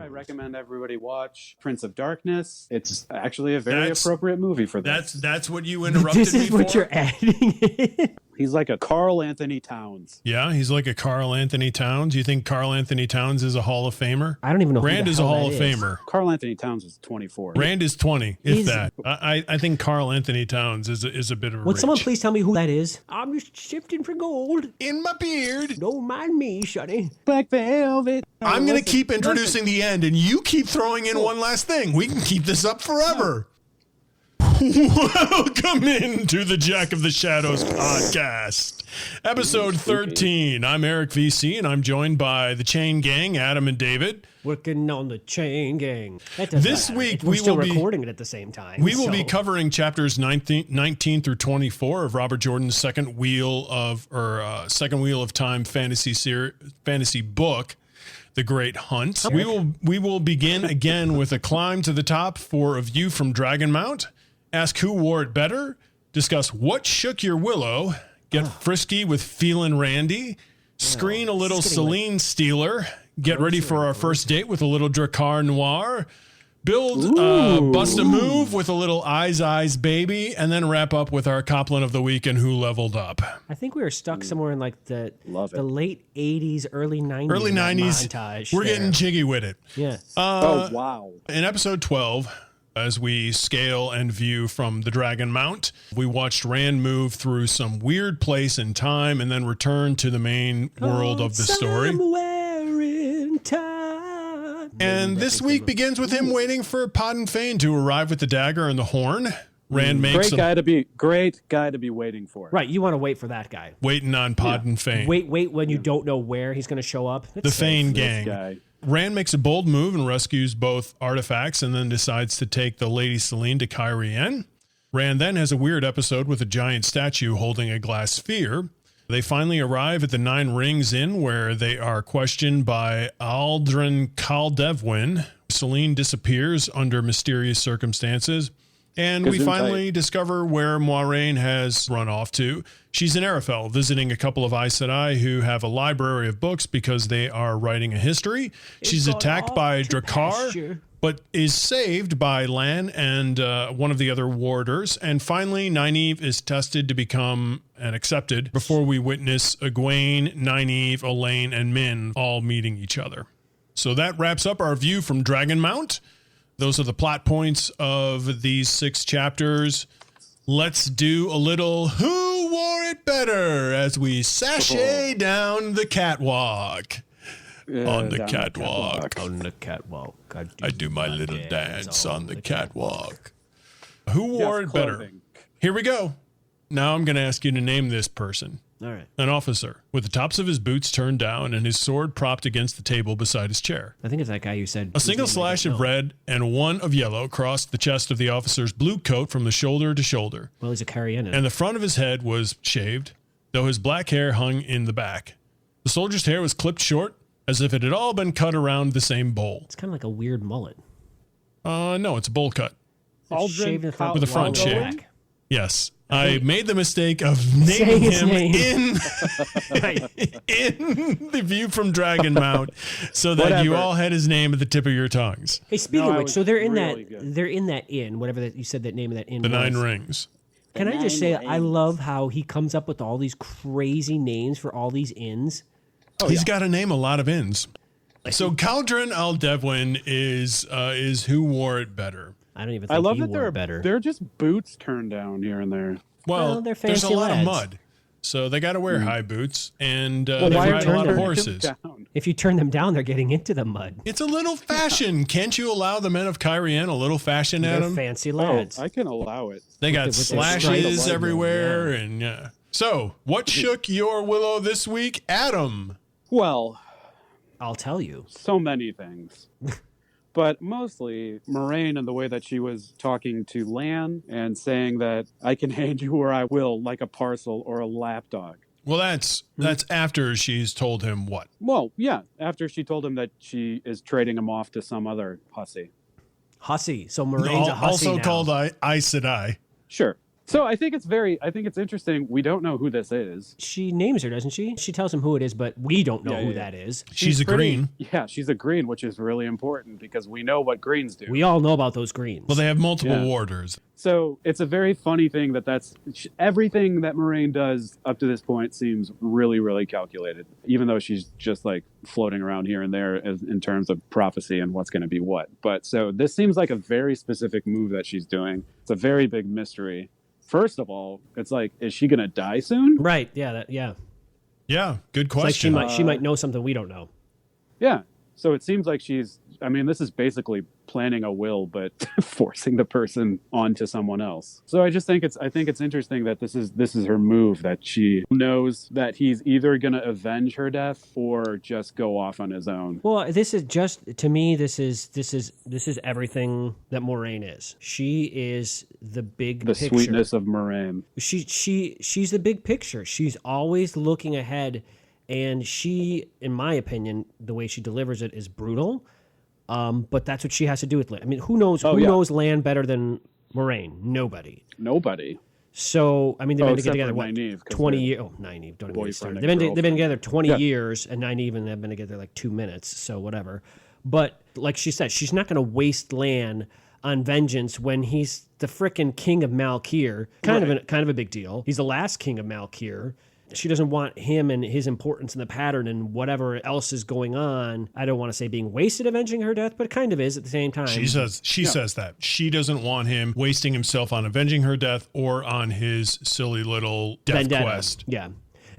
I recommend everybody watch Prince of Darkness. It's actually a very appropriate movie for this. That's what you interrupted me for? This is what you're adding in? He's like a Carl Anthony Towns. Yeah, he's like a Carl Anthony Towns. You think Carl Anthony Towns is a Hall of Famer? I don't even know Rand is a Hall of Famer. Carl Anthony Towns is 24. Rand is 20, if that. I think Carl Anthony Towns is a bit of a Would reach. someone please tell me who that is? I'm just shifting for gold. In my beard. Don't mind me, Shunny. Black Velvet. I'm going to keep introducing the end, and you keep throwing in one last thing. We can keep this up forever. Welcome into the Jack of the Shadows podcast, episode 13. I'm Eric VC, and I'm joined by the Chain Gang, Adam and David. Working on the Chain Gang. This week we're still recording it at the same time. We will be covering chapters 19 through 24 of Robert Jordan's second wheel of time fantasy book, The Great Hunt. We will begin again with a climb to the top for a view from Dragonmount. Ask who wore it better, discuss what shook your Willow, get frisky with Feelin Randy, screen a little Selene Stealer, get ready for our first date with a little Draghkar Noir, build bust a move with a little Eyes Baby, and then wrap up with our Coplin of the week and who leveled up. I think we were stuck somewhere in like the late 80s, early 90s. Early 90s. Montage We're getting jiggy with it. Yeah. Oh, wow. In episode 12, as we scale and view from the Dragonmount, we watched Rand move through some weird place in time and then return to the main world of the story. Somewhere in time. And this week begins with him waiting for Podden Fane to arrive with the dagger and the horn. Rand makes great guy to be waiting for. Right, you want to wait for that guy. Waiting on Podden Fane. Wait when you don't know where he's going to show up. The Fane gang. Rand makes a bold move and rescues both artifacts and then decides to take the Lady Selene to Cairhien. Rand then has a weird episode with a giant statue holding a glass sphere. They finally arrive at the Nine Rings Inn, where they are questioned by Aldrin Caldevwin. Selene disappears under mysterious circumstances. And we finally discover where Moiraine has run off to. She's in Arafel, visiting a couple of Sedai who have a library of books because they are writing a history. She's attacked by Draghkar, but is saved by Lan and one of the other warders. And finally, Nynaeve is tested to become and accepted before we witness Egwene, Nynaeve, Elaine, and Min all meeting each other. So that wraps up our view from Dragonmount. Those are the plot points of these 6 chapters. Let's do a little Who Wore It Better as we sashay down the catwalk. On the catwalk. On the catwalk. I do my little dance on the catwalk. Who wore it better? Here we go. Now I'm going to ask you to name this person. All right. An officer with the tops of his boots turned down and his sword propped against the table beside his chair. I think it's that guy you said. A single slash of red and one of yellow crossed the chest of the officer's blue coat from the shoulder to shoulder. Well, he's a Cairhien. And the front of his head was shaved, though his black hair hung in the back. The soldier's hair was clipped short, as if it had all been cut around the same bowl. It's kind of like a weird mullet. No, it's a bowl cut. Shaved in the front with the front shave. back. Yes. I made the mistake of naming him in the view from Dragonmount so that you all had his name at the tip of your tongues. Hey, speaking of which, so they're in that inn, whatever that you said that name of that inn The was. Nine Rings. Can I just say, I love how he comes up with all these crazy names for all these inns. He's got to name a lot of inns. So Caldron Aldevwin is who wore it better. I don't even think he wore it better. They're just boots turned down here and there. Well, they're there's a fancy lot lads. of mud, so they got to wear high boots, and they why ride a lot of turn horses. If you turn them down, they're getting into the mud. It's a little fashion. Can't you allow the men of Cairhien a little fashion at They're them? fancy lads. I can allow it. They got with their slashes stripes. everywhere, and yeah. So, what shook your Willow this week, Adam? Well, I'll tell you. so many things. But mostly Moiraine and the way that she was talking to Lan and saying that I can hand you where I will, like a parcel or a lapdog. Well, that's after she's told him what? Well, yeah, after she told him that she is trading him off to some other hussy. Hussy. So Moiraine's a hussy Also now. called Aes Sedai. Sure. So I think it's interesting. We don't know who this is. She names her, doesn't she? She tells him who it is, but we don't know who that is. She's a green. Yeah, she's a green, which is really important because we know what greens do. We all know about those greens. Well, they have multiple warders. So it's a very funny thing that's everything that Moraine does up to this point seems really, really calculated, even though she's just like floating around here and there in terms of prophecy and what's going to be what. But so this seems like a very specific move that she's doing. It's a very big mystery. First of all, it's like, is she going to die soon? Right. Yeah. Yeah. Good question. Like she might know something we don't know. Yeah. So it seems like this is basically planning a will, but forcing the person onto someone else. So I think it's interesting that this is her move, that she knows that he's either going to avenge her death or just go off on his own. Well, this is just, to me, this is everything that Moraine is. She is the picture. Sweetness of Moraine. She's the big picture. She's always looking ahead. And she, in my opinion, the way she delivers it is brutal. But that's what she has to do with Lan. I mean, who knows Lan better than Moraine? Nobody. So, I mean, they've been together, what, 20 years? Oh, Nynaeve, don't even get me started. They've been together 20 years, and Nynaeve and have been together like 2 minutes, so whatever. But like she said, she's not going to waste Lan on vengeance when he's the frickin' king of Malkir. Kind of a big deal. He's the last king of Malkir. She doesn't want him and his importance in the pattern and whatever else is going on. I don't want to say being wasted avenging her death, but it kind of is at the same time. She says that. She doesn't want him wasting himself on avenging her death or on his silly little death vendetta quest. Yeah.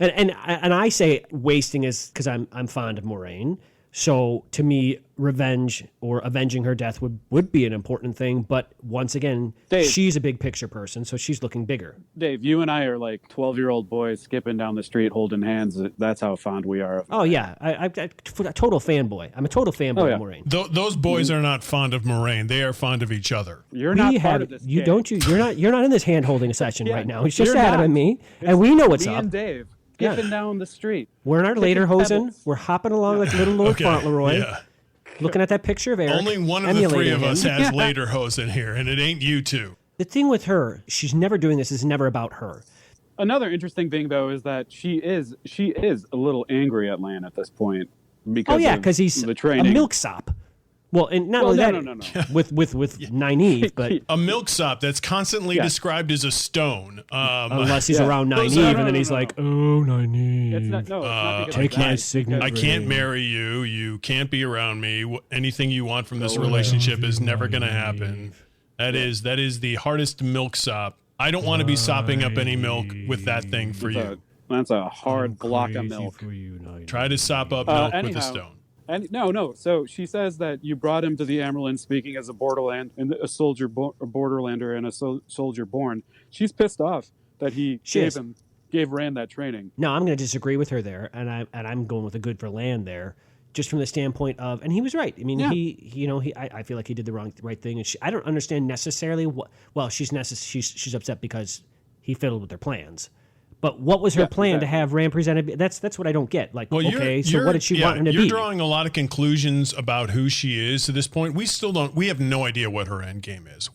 And I say wasting is because I'm fond of Moraine. So to me, revenge or avenging her death would be an important thing. But once again, Dave, she's a big picture person, so she's looking bigger. Dave, you and I are like 12-year-old boys skipping down the street holding hands. That's how fond we are of Moraine. Oh, yeah. I'm a total fanboy. I'm a total fanboy of Moraine. Those boys are not fond of Moraine. They are fond of each other. You're not part of this game. You're not in this hand-holding session right now. It's just Adam and me, and we know what's me up. and Dave. Skipping down the street. We're in our lederhosen. We're hopping along like little Lord Fauntleroy. Yeah. Looking at that picture of Eric. Only one of the three of us has lederhosen here, and it ain't you two. The thing with her, she's never doing this. It's never about her. Another interesting thing, though, is that she is a little angry at Lan at this point because he's the training. A milksop. Well, and not only that, no. with Nynaeve, but a milksop that's constantly described as a stone. Unless he's around Nynaeve, and then he's like, "Oh, Nynaeve, It's not take my signet. I can't marry you. You can't be around me. Anything you want from this relationship is never going to happen." That is the hardest milksop. I don't want to be sopping up any milk with that thing for you. That's a hard block of milk. Try to sop up milk with a stone. And no. So she says that you brought him to the Amerlin speaking as a Borderland and a soldier, a Borderlander and a soldier born. She's pissed off that he gave Rand that training. No, I'm going to disagree with her there, and I'm going with a good for Lan there, just from the standpoint of, and he was right. I mean, I feel like he did the right thing, and I don't understand necessarily what. Well, she's upset because he fiddled with their plans. But what was her plan to have Rand presented? That's what I don't get. Like, what did she want him to be? You're drawing a lot of conclusions about who she is to this point. We still don't. We have no idea what her end game is.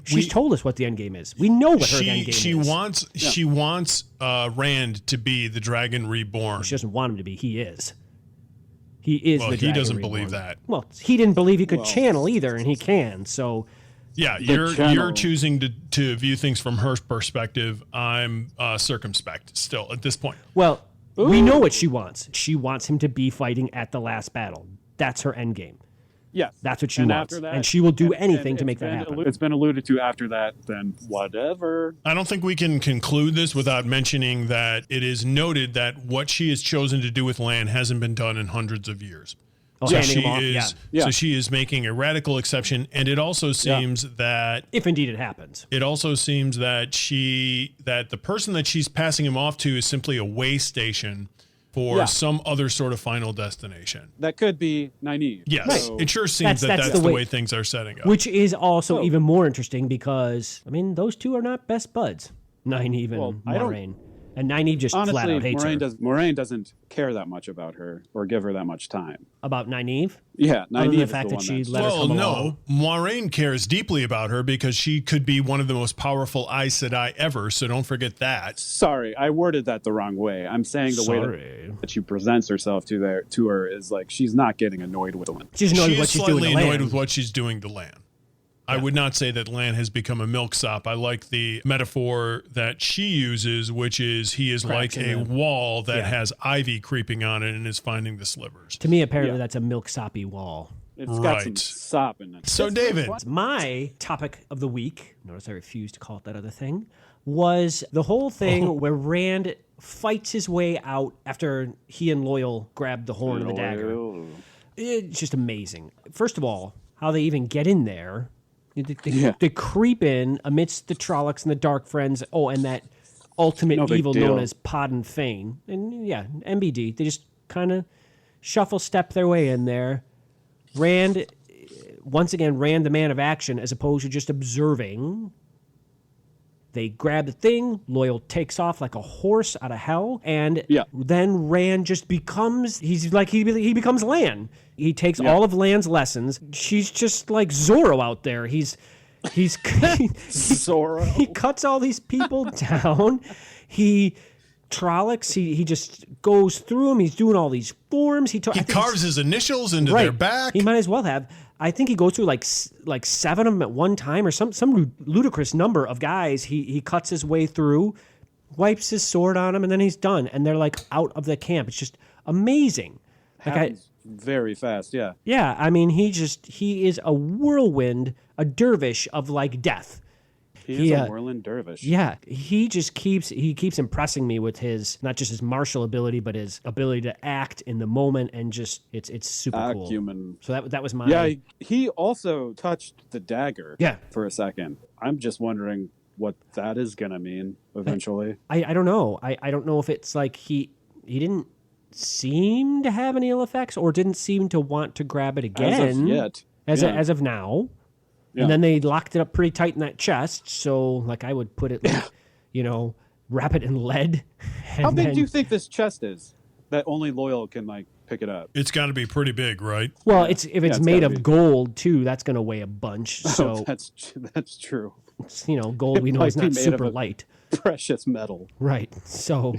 She's told us what the end game is. We know what her end game is. She wants Rand to be the Dragon Reborn. She doesn't want him to be. He is. He is. Well, the he Dragon doesn't Reborn. believe that. Well, he didn't believe he could channel either, and he can. So. Yeah, you're choosing to view things from her perspective. I'm circumspect still at this point. Well, we know what she wants. She wants him to be fighting at the last battle. That's her end game. Yes. That's what she wants. And she will do anything to make that happen. It's been alluded to after that, then whatever. I don't think we can conclude this without mentioning that it is noted that what she has chosen to do with Lan hasn't been done in hundreds of years. So she is making a radical exception, and it also seems that if indeed it happens, it also seems that the person that she's passing him off to is simply a way station for some other sort of final destination. That could be Nynaeve. Yes, right. It sure seems that's the way things are setting up. Which is also even more interesting because those two are not best buds, Nynaeve and Moraine. And Nynaeve just flat Honestly, out hates her. Moraine doesn't care that much about her or give her that much time. About Nynaeve? Yeah, Other than Nynaeve the is fact the that one she that's... let her come along. Moraine cares deeply about her because she could be one of the most powerful Aes Sedai ever, so don't forget that. Sorry, I worded that the wrong way. I'm saying the way that she presents herself to her is like she's not getting annoyed with Lan. She's annoyed with what she's doing to Lan. Slightly annoyed with what she's doing to Lan. I would not say that Lan has become a milksop. I like the metaphor that she uses, which is he is like a wall that has ivy creeping on it and is finding the slivers. To me, apparently, that's a milksoppy wall. It's got some sop in it. So, David. My topic of the week, notice I refuse to call it that other thing, was the whole thing where Rand fights his way out after he and Loyal grabbed the horn and the dagger. It's just amazing. First of all, how they even get in there. They creep in amidst the Trollocs and the Dark Friends. Oh, and that ultimate evil known as Podden Fane. And MBD. They just kind of shuffle step their way in there. Rand, once again, Rand the man of action as opposed to just observing. They grab the thing. Loyal takes off like a horse out of hell. And then Rand just becomes, he becomes Lan. He takes all of Lan's lessons. She's just like Zorro out there. He's Zorro. He cuts all these people down. Trollocs, he just goes through them. He's doing all these forms. He carves his initials into their back. He might as well have. I think he goes through like 7 of them at one time or some ludicrous number of guys. He cuts his way through, wipes his sword on them, and then he's done. And they're like out of the camp. It's just amazing. Happens very fast, yeah. Yeah, I mean, he is a whirlwind, a dervish of like death. He is a whirling dervish. Yeah, he keeps impressing me with his, not just his martial ability, but his ability to act in the moment, and just it's super cool. Acumen. So that was my... Yeah, he also touched the dagger for a second. I'm just wondering what that is going to mean eventually. I don't know. I don't know if it's like he didn't seem to have any ill effects or didn't seem to want to grab it again. As of yet. As of now. Yeah. And then they locked it up pretty tight in that chest. So, like, I would put it, like, wrap it in lead. How big do you think this chest is that only Loyal can, like, pick it up? It's got to be pretty big, right? Well, if it's made of gold, too, that's going to weigh a bunch. So that's true. It's, gold we know is not super light. Precious metal. Right. So,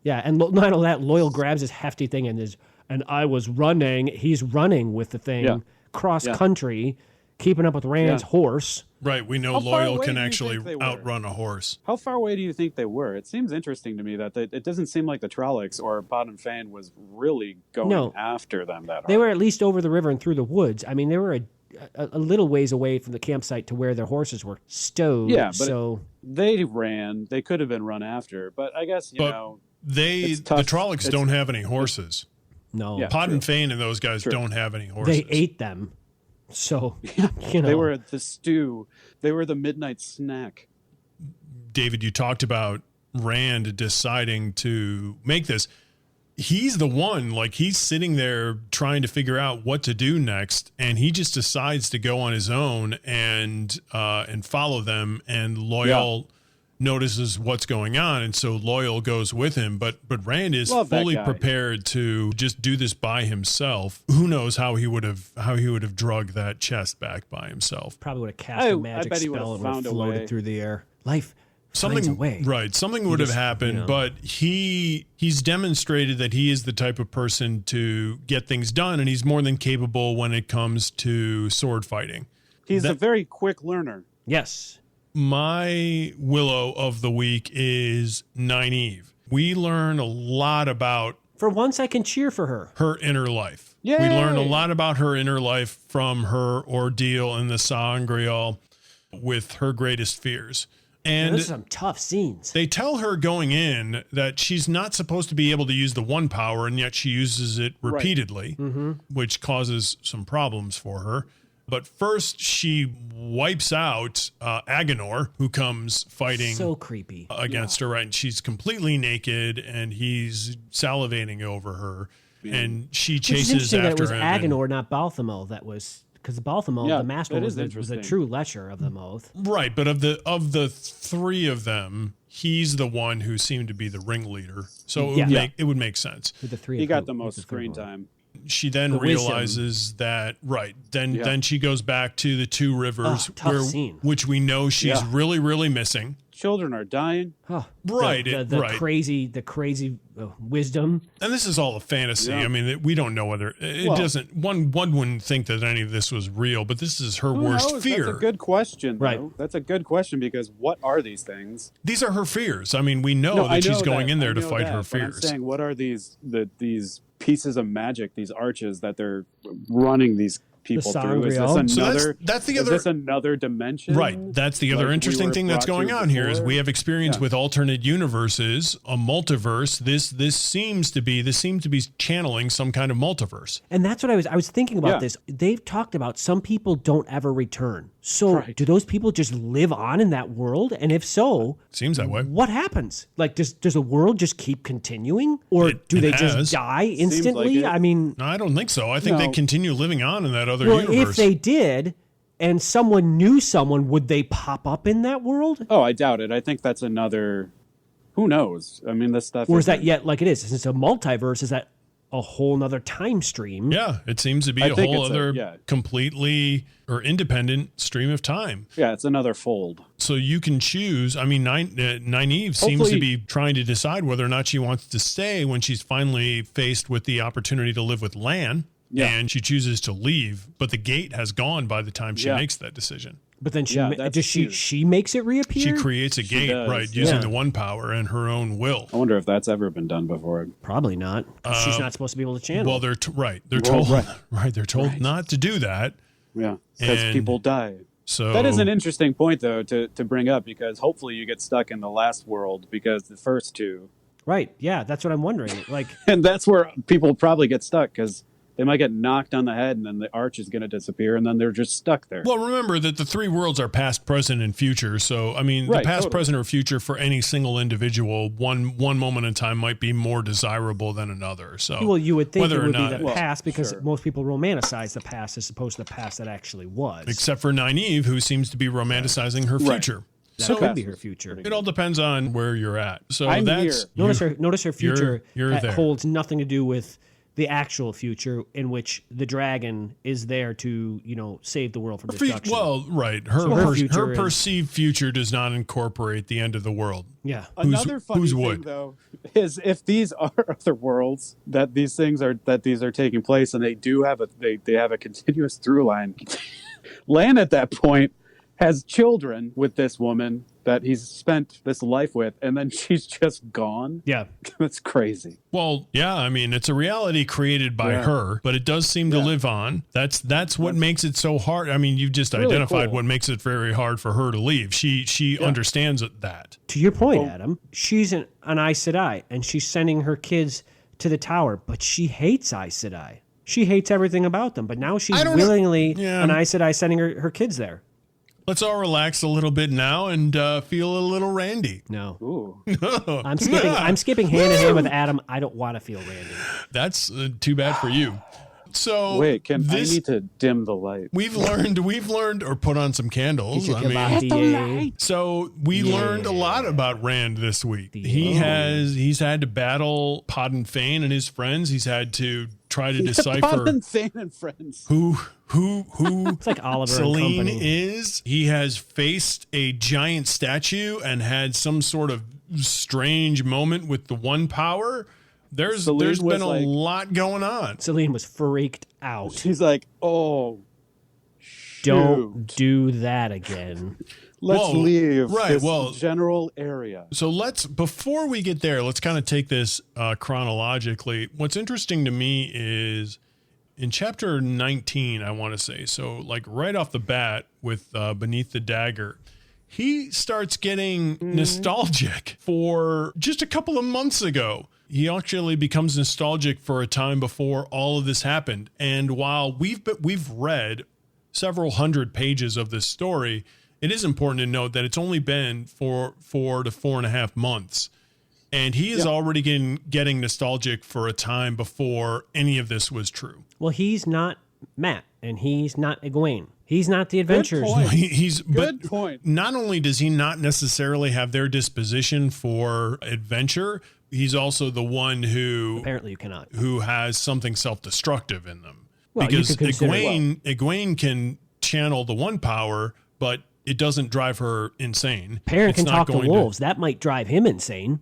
yeah. And not only that, Loyal grabs this hefty thing and I was running. He's running with the thing cross country. Keeping up with Rand's horse. Right, we know Loyal can actually outrun a horse. How far away do you think they were? It seems interesting to me that it doesn't seem like the Trollocs or Podden Fane was really going after them that hard. They were at least over the river and through the woods. I mean, they were a little ways away from the campsite to where their horses were stowed. Yeah, but they ran. They could have been run after, but I guess, the Trollocs don't have any horses. No. Yeah, Podden Fane and those guys don't have any horses. They ate them. So, They were the stew. They were the midnight snack. David, you talked about Rand deciding to make this. He's the one, like, he's sitting there trying to figure out what to do next, and he just decides to go on his own and follow them, and Loyal notices what's going on, and so Loyal goes with him, but Rand is fully prepared to just do this by himself. Who knows how he would have drugged that chest back by himself. Probably would have cast a magic spell and would have floated through the air. Life finds a way. Right, something would have happened, but he's demonstrated that he is the type of person to get things done, and he's more than capable when it comes to sword fighting. He's a very quick learner. Yes. My Willow of the week is Nynaeve. We learn a lot about... For once, I can cheer for her. Her inner life. Yay! We learn a lot about her inner life from her ordeal in the Sangreal with her greatest fears. And those are some tough scenes. They tell her going in that she's not supposed to be able to use the one power, and yet she uses it repeatedly, which causes some problems for her. But first, she wipes out Agenor, who comes fighting so creepy against her, right? And she's completely naked, and he's salivating over her, and she chases after him. It was Agenor, not Balthamo, that was because Balthamol, Yeah, the master, that was is was the interesting. true lesher of them both. Right, but of the three of them, he's the one who seemed to be the ringleader. So it would make sense. With the three, He of got who- the who's most third screen one? time. She then The wisdom. realizes that then she goes back to the two rivers tough scene. which we know she's really, really missing. Children are dying. Oh, Right, The right. crazy wisdom. And this is all a fantasy. Yeah. I mean, we don't know whether it doesn't. One wouldn't think that any of this was real, but this is her Who worst knows? fear. That's a good question, though. Right. That's a good question because what are these things? These are her fears. I mean, we know No, that I she's know going that. in there I to know fight that, her but fears. I'm saying, what are these pieces of magic, these arches that they're running these people through? Is Sangreal? this So another? that's the is other. this another dimension? Right. That's the other Like we interesting were thing that's brought going to on here is before? we have experience Yeah. with alternate universes, a multiverse. This seems to be channeling some kind of multiverse. And that's what I was thinking about Yeah. this. They've talked about some people don't ever return. So Right. do those people just live on in that world? And if so, Seems that way. what happens? Like, does the world just keep continuing? Or do it they has. just die instantly? it. I mean, No, I don't think so. I think they No. continue living on in that other well, universe. if they did and someone knew someone, would they pop up in that world? Oh, I doubt it. I think that's another. Who knows? I mean, this stuff. Or is that yet like it is? Since it's a multiverse, is that a whole nother time stream? Yeah, it seems to be I a think whole it's other completely or independent stream of time. Yeah, it's another fold. So you can choose. I mean, Nynaeve seems to Hopefully- be trying to decide whether or not she wants to stay when she's finally faced with the opportunity to live with Lan. Yeah. And she chooses to leave, but the gate has gone by the time she Yeah. makes that decision. But then Yeah, that's just huge. she makes it reappear? She creates a gate, does, right, yeah. using the one power and her own will. I wonder if that's ever been done before. Probably not. She's not supposed to be able to channel. Well, they're Well, told right. they're told not to do that. Yeah, because And- people die. So That is an interesting point, though, to bring up because hopefully you get stuck in the last world because the first two, right. Yeah, that's what I'm wondering. Like, and that's where people probably get stuck because they might get knocked on the head and then the arch is going to disappear and then they're just stuck there. Well, remember that the three worlds are past, present, and future. So, I mean, Right, the past, totally. present, or future for any single individual, one moment in time might be more desirable than another. So, well, you would think whether it or would be not, the Well, past because sure. most people romanticize the past as opposed to the past that actually was. except for Nynaeve, who seems to be romanticizing her Right. future. that So, could be her future. it all depends on where you're at. So I'm that's here. Notice her future you're that there. holds nothing to do with the actual future in which the dragon is there to, save the world from destruction. Well, right. Her her future her is- perceived future does not incorporate the end of the world. yeah. Another funny whose thing, would? though, is if these are other worlds that these are taking place, and they do have they have a continuous through line. Lan at that point has children with this woman that he's spent this life with, and then she's just gone. Yeah. That's crazy. Well, yeah, I mean, it's a reality created by Yeah. her, but it does seem to Yeah. live on. That's what makes it so hard. I mean, you've just Really identified cool. what makes it very hard for her to leave. She understands that. To your point, Adam, she's an Aes Sedai, and she's sending her kids to the tower, but she hates Aes Sedai. She hates everything about them, but now she's I don't know. willingly Yeah. an Aes Sedai sending her kids there. Let's all relax a little bit now and feel a little randy. No. Ooh. I'm skipping hand in hand with Adam. I don't want to feel randy. That's too bad for you. So Wait, I this need to dim the light. we've learned or put on some candles. Get I your mean, Kebab so we learned a lot about Rand this week. He's had to battle Podden Fane and his friends. He's had to try to decipher Podden Fane and friends. who It's like Oliver and Selene Company. is. He has faced a giant statue and had some sort of strange moment with the one power. There's Selene been was a like- lot going on. Selene was freaked out. She's like, oh, Don't do that again. let's Whoa, leave right, this well- general area. So before we get there, let's kind of take this chronologically. What's interesting to me is in chapter 19, I want to say, so like right off the bat with Beneath the Dagger, he starts getting nostalgic for just a couple of months ago. He actually becomes nostalgic for a time before all of this happened. And while we've read several hundred pages of this story, it is important to note that it's only been 4 to 4.5 months. And he is already getting nostalgic for a time before any of this was true. Well, he's not Matt, and he's not Egwene. He's not the adventurers. Good point. Not only does he not necessarily have their disposition for adventure, he's also the one who Apparently you cannot. Who has something self-destructive in them. Well, because Egwene can channel the one power, but it doesn't drive her insane. Perrin can talk to wolves. That might drive him insane.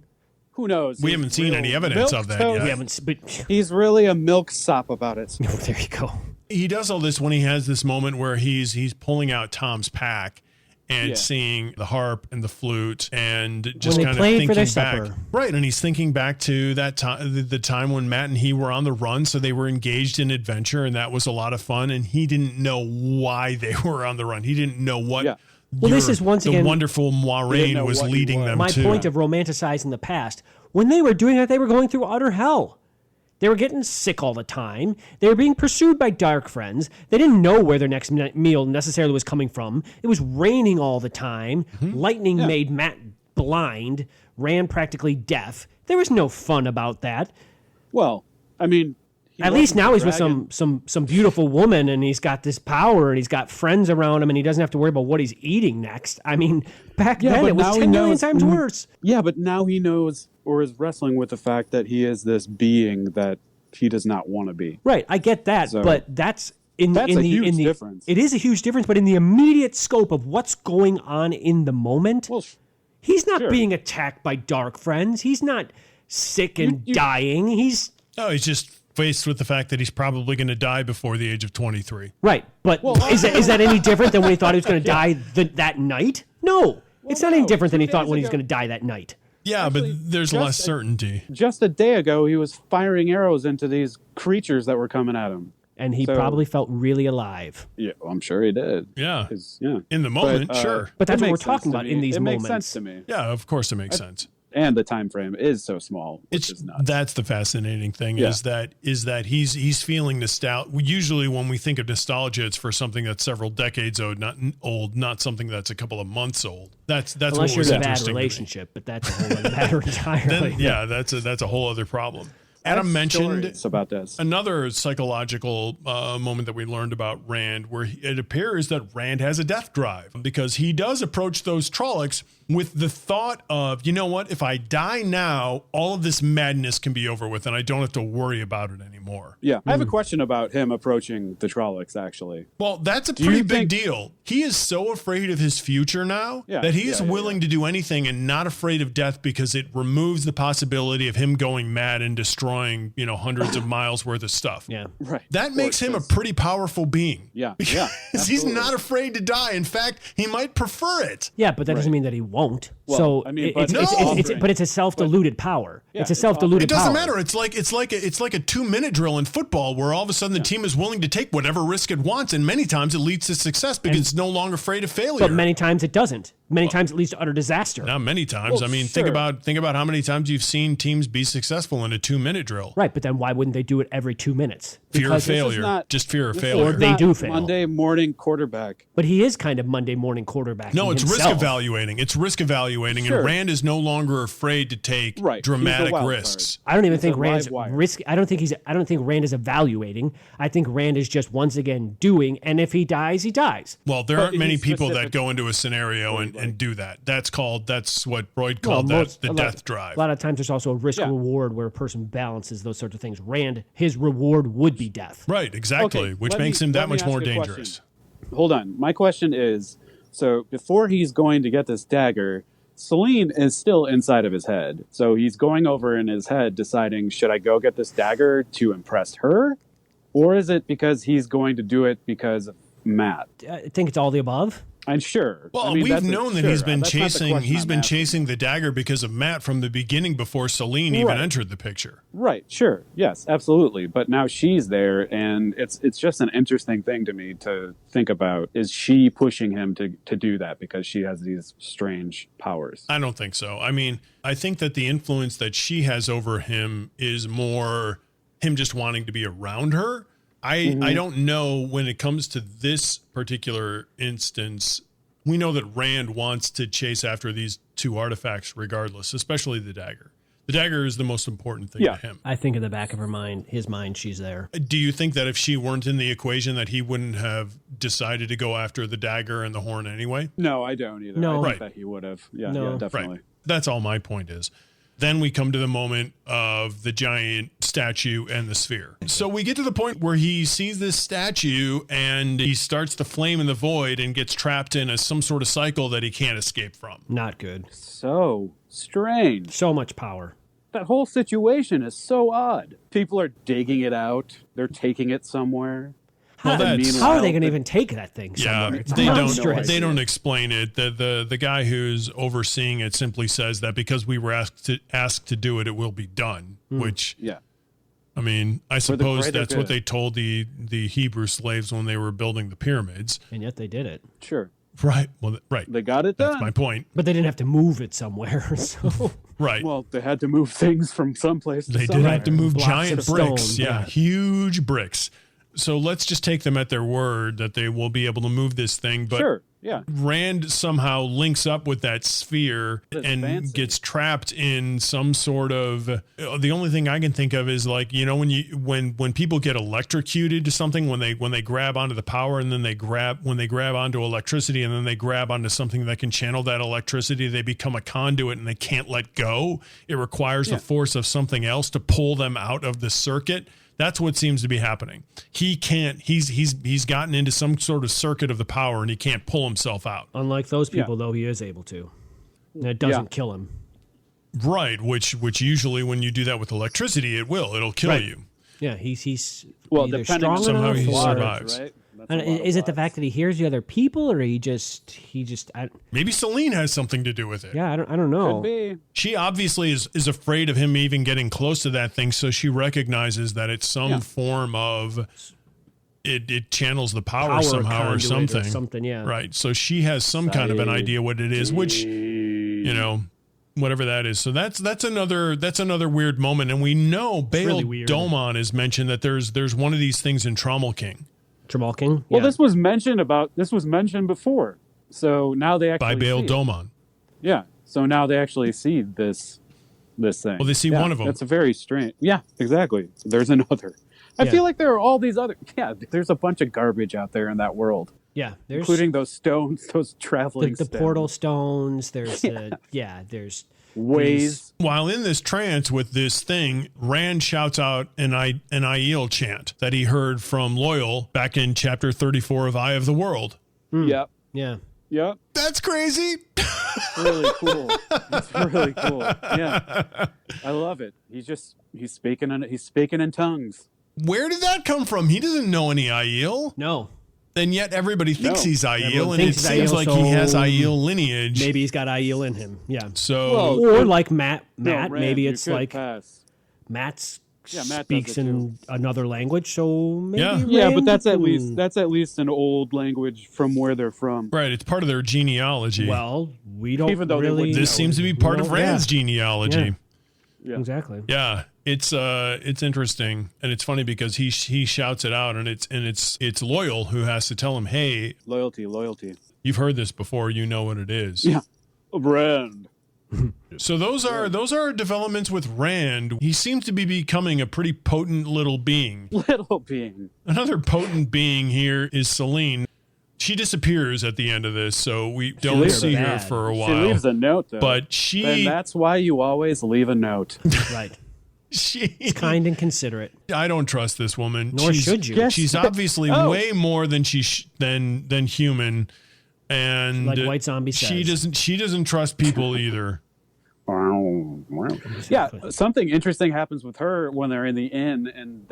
Who knows? We haven't seen any evidence of that yet. We haven't, but he's really a milksop about it. oh, there you go. He does all this when he has this moment where he's pulling out Tom's pack and seeing the harp and the flute and just kind of thinking back. Supper. Right, and he's thinking back to that time, the time when Matt and he were on the run, so they were engaged in adventure, and that was a lot of fun, and he didn't know why they were on the run. He didn't know what this is once again the wonderful Moiraine was leading them my to. My point of romanticizing the past. When they were doing that, they were going through utter hell. They were getting sick all the time. They were being pursued by dark friends. They didn't know where their next meal necessarily was coming from. It was raining all the time. Mm-hmm. Lightning made Matt blind, Rand practically deaf. There was no fun about that. Well, I mean, at least now he's with some beautiful woman, and he's got this power, and he's got friends around him, and he doesn't have to worry about what he's eating next. I mean, back then it was 10 million times worse. Yeah, but now he knows or is wrestling with the fact that he is this being that he does not want to be. Right, I get that, but that's a huge difference. It is a huge difference, but in the immediate scope of what's going on in the moment, he's not being attacked by dark friends. He's not sick and dying. He's just faced with the fact that he's probably going to die before the age of 23. Right, but is that any different than when he thought he was going to die that night? No, it's not any different than he thought when he was going to die that night. Yeah, actually, but there's less certainty. Just a day ago, he was firing arrows into these creatures that were coming at him. And he probably felt really alive. Yeah, well, I'm sure he did. Yeah. In the moment, sure. But that's what we're talking about in these moments. It makes sense to me. Yeah, of course it makes sense. And the time frame is so small, which is nuts. That's the fascinating thing is that he's feeling nostalgia. Usually when we think of nostalgia, it's for something that's several decades old, not something that's a couple of months old. That's unless what was you're in a interesting bad relationship, but that's a whole other matter entirely. That's a whole other problem. Adam mentioned about this. Another psychological moment that we learned about Rand, where it appears that Rand has a death drive because he does approach those Trollocs with the thought of, you know what, if I die now, all of this madness can be over with and I don't have to worry about it anymore. Yeah, I have a question about him approaching the Trollocs, actually. Well, that's a pretty big deal. He is so afraid of his future now that he is willing to do anything and not afraid of death because it removes the possibility of him going mad and destroying, hundreds of miles worth of stuff. Yeah. Right. That makes him a pretty powerful being. Yeah. Because he's not afraid to die. In fact, he might prefer it. Yeah, but that doesn't mean that he won't. Well, so I mean, it's a self-deluded power. It's a self-deluded power. It doesn't matter. It's like a 2-minute drill in football where all of a sudden the team is willing to take whatever risk it wants, and many times it leads to success because it's no longer afraid of failure. But many times it doesn't. Many times it leads to utter disaster. Not many times. Well, think about how many times you've seen teams be successful in a 2-minute drill. Right, but then why wouldn't they do it every 2 minutes? Fear of failure. Just fear of failure. Or they do fail. Monday morning quarterback. But he is kind of Monday morning quarterback. No, it's himself. risk evaluating, and Rand is no longer afraid to take dramatic risks. I don't even think Rand's risk. I don't think Rand is evaluating. I think Rand is just once again doing, and if he dies, he dies. Well, there aren't many people that go into a scenario and do that. That's what Broyd called the death drive. A lot of times there's also a risk reward where a person balances those sorts of things. Rand, his reward would be death. Right, exactly, which makes him that much more dangerous. Hold on. My question is, so before he's going to get this dagger, Selene is still inside of his head. So he's going over in his head deciding, should I go get this dagger to impress her? Or is it because he's going to do it because of Matt? I think it's all the above. I'm sure. Well, we've known that he's been chasing the dagger because of Matt from the beginning before Selene even entered the picture. Right, sure. Yes, absolutely. But now she's there, and it's just an interesting thing to me to think about. Is she pushing him to do that because she has these strange powers? I don't think so. I mean, I think that the influence that she has over him is more him just wanting to be around her. I don't know when it comes to this particular instance. We know that Rand wants to chase after these two artifacts regardless, especially the dagger. The dagger is the most important thing to him. I think in the back of his mind, she's there. Do you think that if she weren't in the equation that he wouldn't have decided to go after the dagger and the horn anyway? No, I don't either. No. I think that he would have. Yeah, definitely. Right. That's all my point is. Then we come to the moment of the giant statue and the sphere. So we get to the point where he sees this statue and he starts to flame in the void and gets trapped in some sort of cycle that he can't escape from. Not good. So strange. So much power. That whole situation is so odd. People are digging it out. They're taking it somewhere. How are they going to even take that thing somewhere? Yeah, It's they monstrous. don't explain it. The guy who's overseeing it simply says that because we were asked to do it, it will be done. Which, I mean, I suppose that's what they told the Hebrew slaves when they were building the pyramids. And yet they did it. Sure. Right. Well, right. They got it done. That's my point. But they didn't have to move it somewhere. So Right. Well, they had to move things from someplace to They did somewhere. have to move Blocks giant of bricks. stone, Yeah, huge bricks. So let's just take them at their word that they will be able to move this thing. But Sure, yeah. Rand somehow links up with that sphere and gets trapped in some sort of. The only thing I can think of is like, you know, when people get electrocuted to something, when they grab onto the power and then they grab onto electricity and then they grab onto something that can channel that electricity, they become a conduit and they can't let go. It requires the force of something else to pull them out of the circuit. That's what seems to be happening. He can't. He's gotten into some sort of circuit of the power, and he can't pull himself out. unlike those people, though, he is able to. And it doesn't kill him. Right. Which usually when you do that with electricity, it'll kill you. Yeah, he's depending either strong on somehow enough he or- survives. Right? That's And a lot of is it the lives. fact that he hears the other people, or he just Maybe Selene has something to do with it. I don't know. Could be. She obviously is afraid of him even getting close to that thing, so she recognizes that it's some form of it channels the power somehow or conduit something. Something, yeah. Right. So she has some kind of an idea what it is, which, you know, whatever that is. So that's another weird moment. And we know Bail really weird. Domon is mentioned that there's one of these things in Trammel King. Trammel King? Well, Yeah. this was mentioned before. So now they actually By Bail see it. Domon. Yeah. So now they actually see this thing. Well, they see one of them. That's a very strange. Yeah, exactly. There's another. I feel like there are all these other. Yeah, there's a bunch of garbage out there in that world, Yeah, there's including those stones, those traveling the stones. portal stones. There's there's ways. While in this trance with this thing, Rand shouts out an Aiel chant that he heard from Loyal back in chapter 34 of Eye of the World. Yep. Yeah. Yep. That's crazy. Really cool. It's really cool. Yeah. I love it. He's speaking in tongues. Where did that come from? He doesn't know any Aiel. No. And yet everybody thinks he's Aiel, Everyone and it thinks he's seems Aiel, like he has so Aiel lineage. Maybe he's got Aiel in him. Yeah. So, Or like Matt. No, Rand, Maybe you it's could like pass. Matt Matt speaks does it in another language, so maybe Yeah, but Rand that's at can- least an old language from where they're from. right, it's part of their genealogy. Well, we don't Even though they really. wouldn't This seems to be part of Rand's genealogy. Yeah. Exactly. Yeah, it's interesting, and it's funny because he shouts it out, and it's Loyal who has to tell him, "Hey, Loyalty. you've heard this before. You know what it is." Yeah. Rand. So those are developments with Rand. He seems to be becoming a pretty potent little being. Little being. Another potent being here is Selene. She disappears at the end of this, so we don't leaves see her bad. for a She while. leaves a note, though. But And that's why you always leave a note. Right. she Kind and considerate. I don't trust this woman. Nor should you. Yes. She's obviously Oh. way more than than human, and Like White Zombie says. she doesn't trust people either. Yeah, something interesting happens with her when they're in the inn and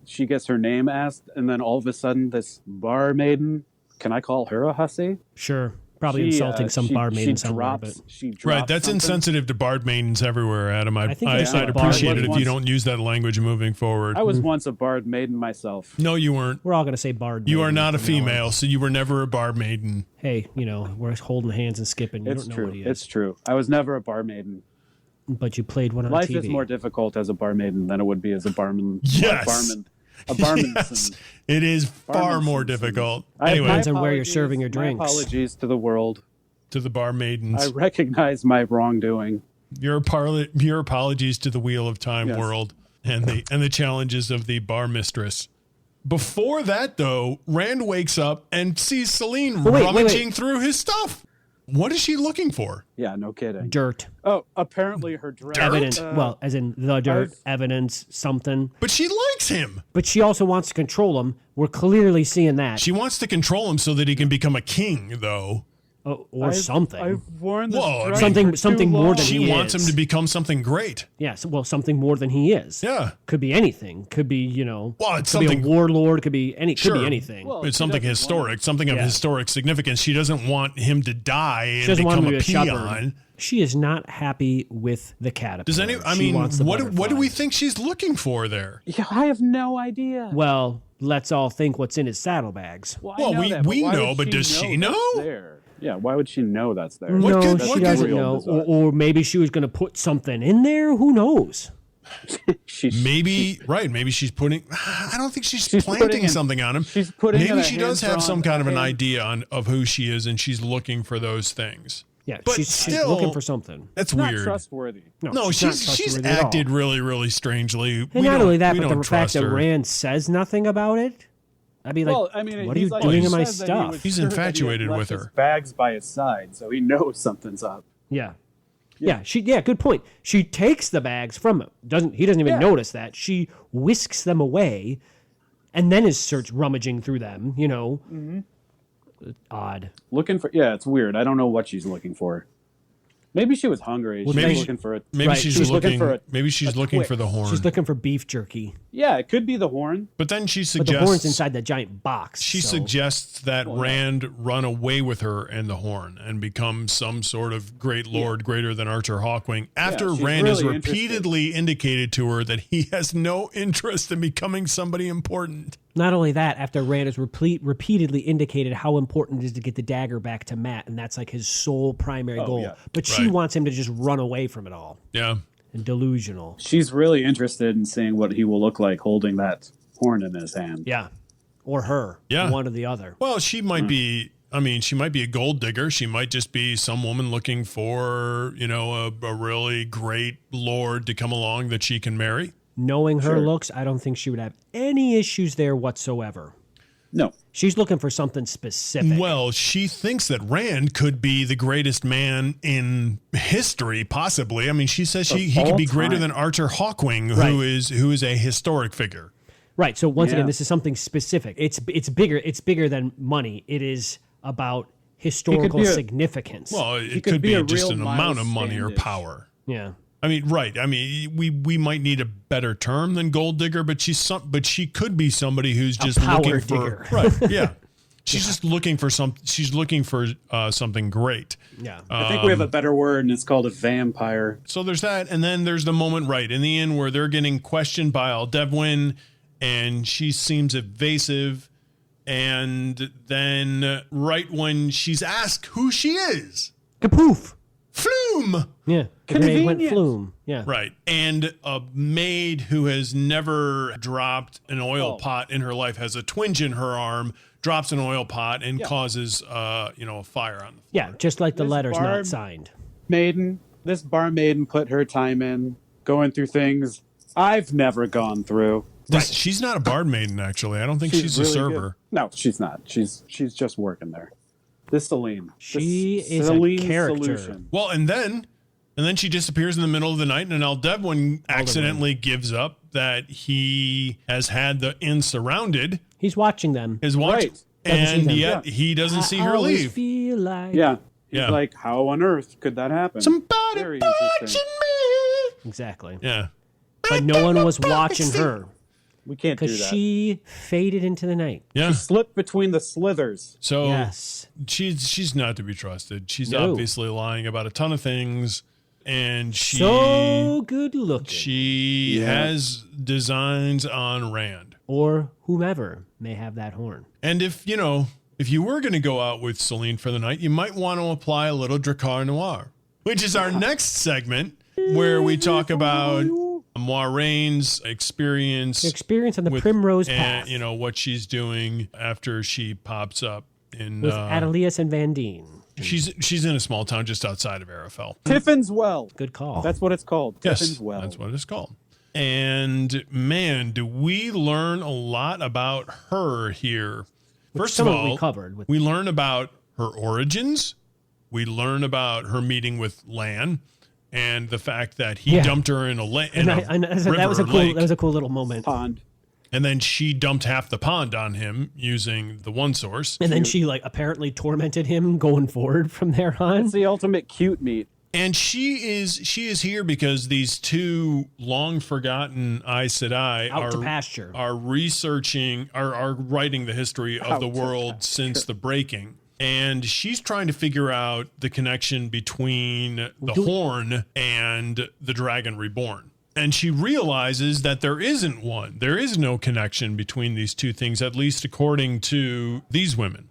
she gets her name asked, and then all of a sudden this bar maiden, can I call her a hussy? Sure. Probably insulting some bar maiden somewhere. But She drops Right, that's something. insensitive to bard maidens everywhere, Adam. I think they say I'd bard appreciate it if maidens. you don't use that language moving forward. I was once a bard maiden myself. No, you weren't. we're all going to say bard You maiden are not a from now on. female, so you were never a bar maiden. Hey, we're holding hands and skipping. You It's don't know true. what he is. It's true. I was never a bar maiden. But you played one on Life TV. is more difficult as a bar maiden than it would be as a barman. Yes. A barman. Yes, it is far more Barmanson. difficult. I- Anyway, Depends on where you're apologies- serving your my drinks. apologies to the world. to the bar maidens. I recognize my wrongdoing. Your apologies to the Wheel of Time world and the challenges of the bar mistress. Before that, though, Rand wakes up and sees Selene rummaging through his stuff. What is she looking for? Yeah, no kidding. Dirt. Oh, apparently her dress. Evidence. Well, as in the dirt, evidence, something. But she likes him. But she also wants to control him. We're clearly seeing that. She wants to control him so that he can become a king, though. Or something. I've worn this dress something for more too than She he wants is. him to become something great. Yes, well, something more than he is. Yeah. Could be anything. Could be, Well, it's could be something. a warlord. Could be could be anything. Well, It's something historic, something of historic significance. She doesn't want him to die She and doesn't want become him to be a a peon. shepherd. She is not happy with the caterpillar. Does any? I She mean, wants the what do we butterflies. think she's looking for there? Yeah, I have no idea. Well, let's all think what's in his saddlebags. Well, Well, I know we- that, we why know, would but does she know? that's there? Yeah, why would she know that's there? What No, could- she what could- doesn't Real know. bizarre. Or maybe she was going to put something in there. Who knows? Maybe right. Maybe she's putting. I don't think she's She's planting putting in- something on him. she's putting in Maybe a she does have hands-on some kind of an hand- idea of who she is, and she's looking for those things. Yeah, But she's still- looking for something. That's not weird. trustworthy. No, not she's trustworthy at all. acted really, really strangely. And not only that, we but the don't fact trust that her. Rand says nothing about it. I'd be like, Well, I mean, what are you he's like, doing he in my says that he stuff? was He's sure that he had infatuated left with his her. bags by his side, so he knows something's up. Yeah. Yeah, good point. She takes the bags from him. He doesn't even notice that. She whisks them away and then is rummaging through them, Odd. Looking for it's weird. I don't know what she's looking for. Maybe she was hungry. She maybe was she- looking for it. Maybe Right, she's she's looking. looking for Maybe she's a looking Twix. for the horn. She's looking for beef jerky. Yeah, it could be the horn. But then she But suggests the horn's inside that giant box. She so- suggests that Rand run away with her and the horn and become some sort of great lord greater than Archer Hawkwing after she's Rand has really repeatedly indicated to her that he has no interest in becoming somebody important. Not only that, after Rand has repeatedly indicated how important it is to get the dagger back to Matt, and that's like his sole primary goal. yeah. But she Right. wants him to just run away from it all. Yeah. And delusional. She's really interested in seeing what he will look like holding that horn in his hand. Yeah. Or her. Yeah. One or the other. Well, she might be. I mean, she might be a gold digger. She might just be some woman looking for, a really great lord to come along that she can marry. Knowing her Sure. looks, I don't think she would have any issues there whatsoever. No. She's looking for something specific. Well, she thinks that Rand could be the greatest man in history, possibly. I mean, she says he could all be greater time. than Archer Hawkwing, Right. who is a historic figure. Right. So once Yeah. again, this is something specific. It's bigger. It's bigger than money. It is about historical be a- significance. Well, it could could be be a just real an amount of money or Miles power. yeah. I mean, right. I mean, we might need a better term than gold digger, but she could be somebody who's just power looking digger. for right. Yeah. She's just looking for she's looking for something great. Yeah. I think we have a better word, and it's called a vampire. So there's that, and then there's the moment right in the end where they're getting questioned by Aldevwin, and she seems evasive, and then right when she's asked who she is, Kapoof. Flume! Yeah. The grenade went Convenient. flume. Yeah. Right. And a maid who has never dropped an oil pot in her life has a twinge in her arm, drops an oil pot, and causes a fire on the floor. Yeah. Just like the This letter's barb- not signed. This bar maiden put her time in, going through things I've never gone through. She's not a bard maiden, actually. I don't think she's a really server. good. No, she's not. She's just working there. This Selene. She This is a Selene character. solution. Well, and then she disappears in the middle of the night, and Aldevwin accidentally gives up that he has had the inn surrounded. He's watching them. His watch, Right. Doesn't see and them. yet he doesn't see I her always leave. feel like Yeah. He's Yeah. like, how on earth could that happen? Somebody Very watching interesting. me. Exactly. Yeah. But no one was watching her We can't do because that. she faded into the night. Yeah. Slipped between the slithers. So Yes. she's not to be trusted. She's No. obviously lying about a ton of things, and So good looking. she has designs on Rand. Or whomever may have that horn. And if you were going to go out with Selene for the night, you might want to apply a little Draghkar Noir, which is our next segment where we talk about Moiraine's experience Experience on the Primrose and Path what she's doing after she pops up in with Adelius and Van Deen. She's in a small town just outside of Arafel. Tiffin's Well. Good call. That's what it's called. Tiffin's Yes, Well. that's what it's called. And man, do we learn a lot about her here. First of all, we learn about her origins. We learn about her meeting with Lan and the fact that he dumped her in a lake. That was a cool little moment. Pond. And then she dumped half the pond on him using the one source. And then she apparently tormented him going forward from there on. It's the ultimate cute meat. And she is here because these two long forgotten Aes Sedai are researching, are writing the history of the world since the breaking. And she's trying to figure out the connection between the Horn and the Dragon Reborn. And she realizes that there isn't one. There is no connection between these two things, at least according to these women.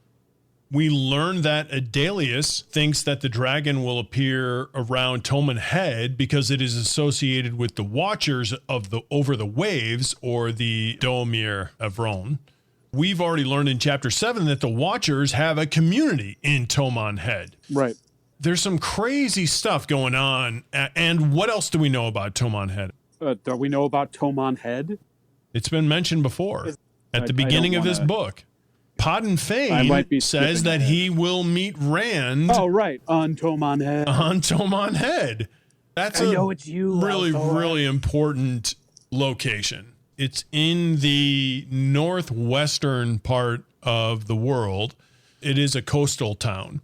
We learn that Adelius thinks that the dragon will appear around Toman Head because it is associated with the Watchers of the Over the Waves, or the Domir Evron. We've already learned in Chapter 7 that the Watchers have a community in Toman Head. Right. There's some crazy stuff going on. And what else do we know about Toman Head? Do we know about Toman Head? It's been mentioned before at the beginning of this book. Podden Fane says that he will meet Rand. Oh, right. On Toman Head. On Toman Head. That's really important location. It's in the northwestern part of the world. It is a coastal town.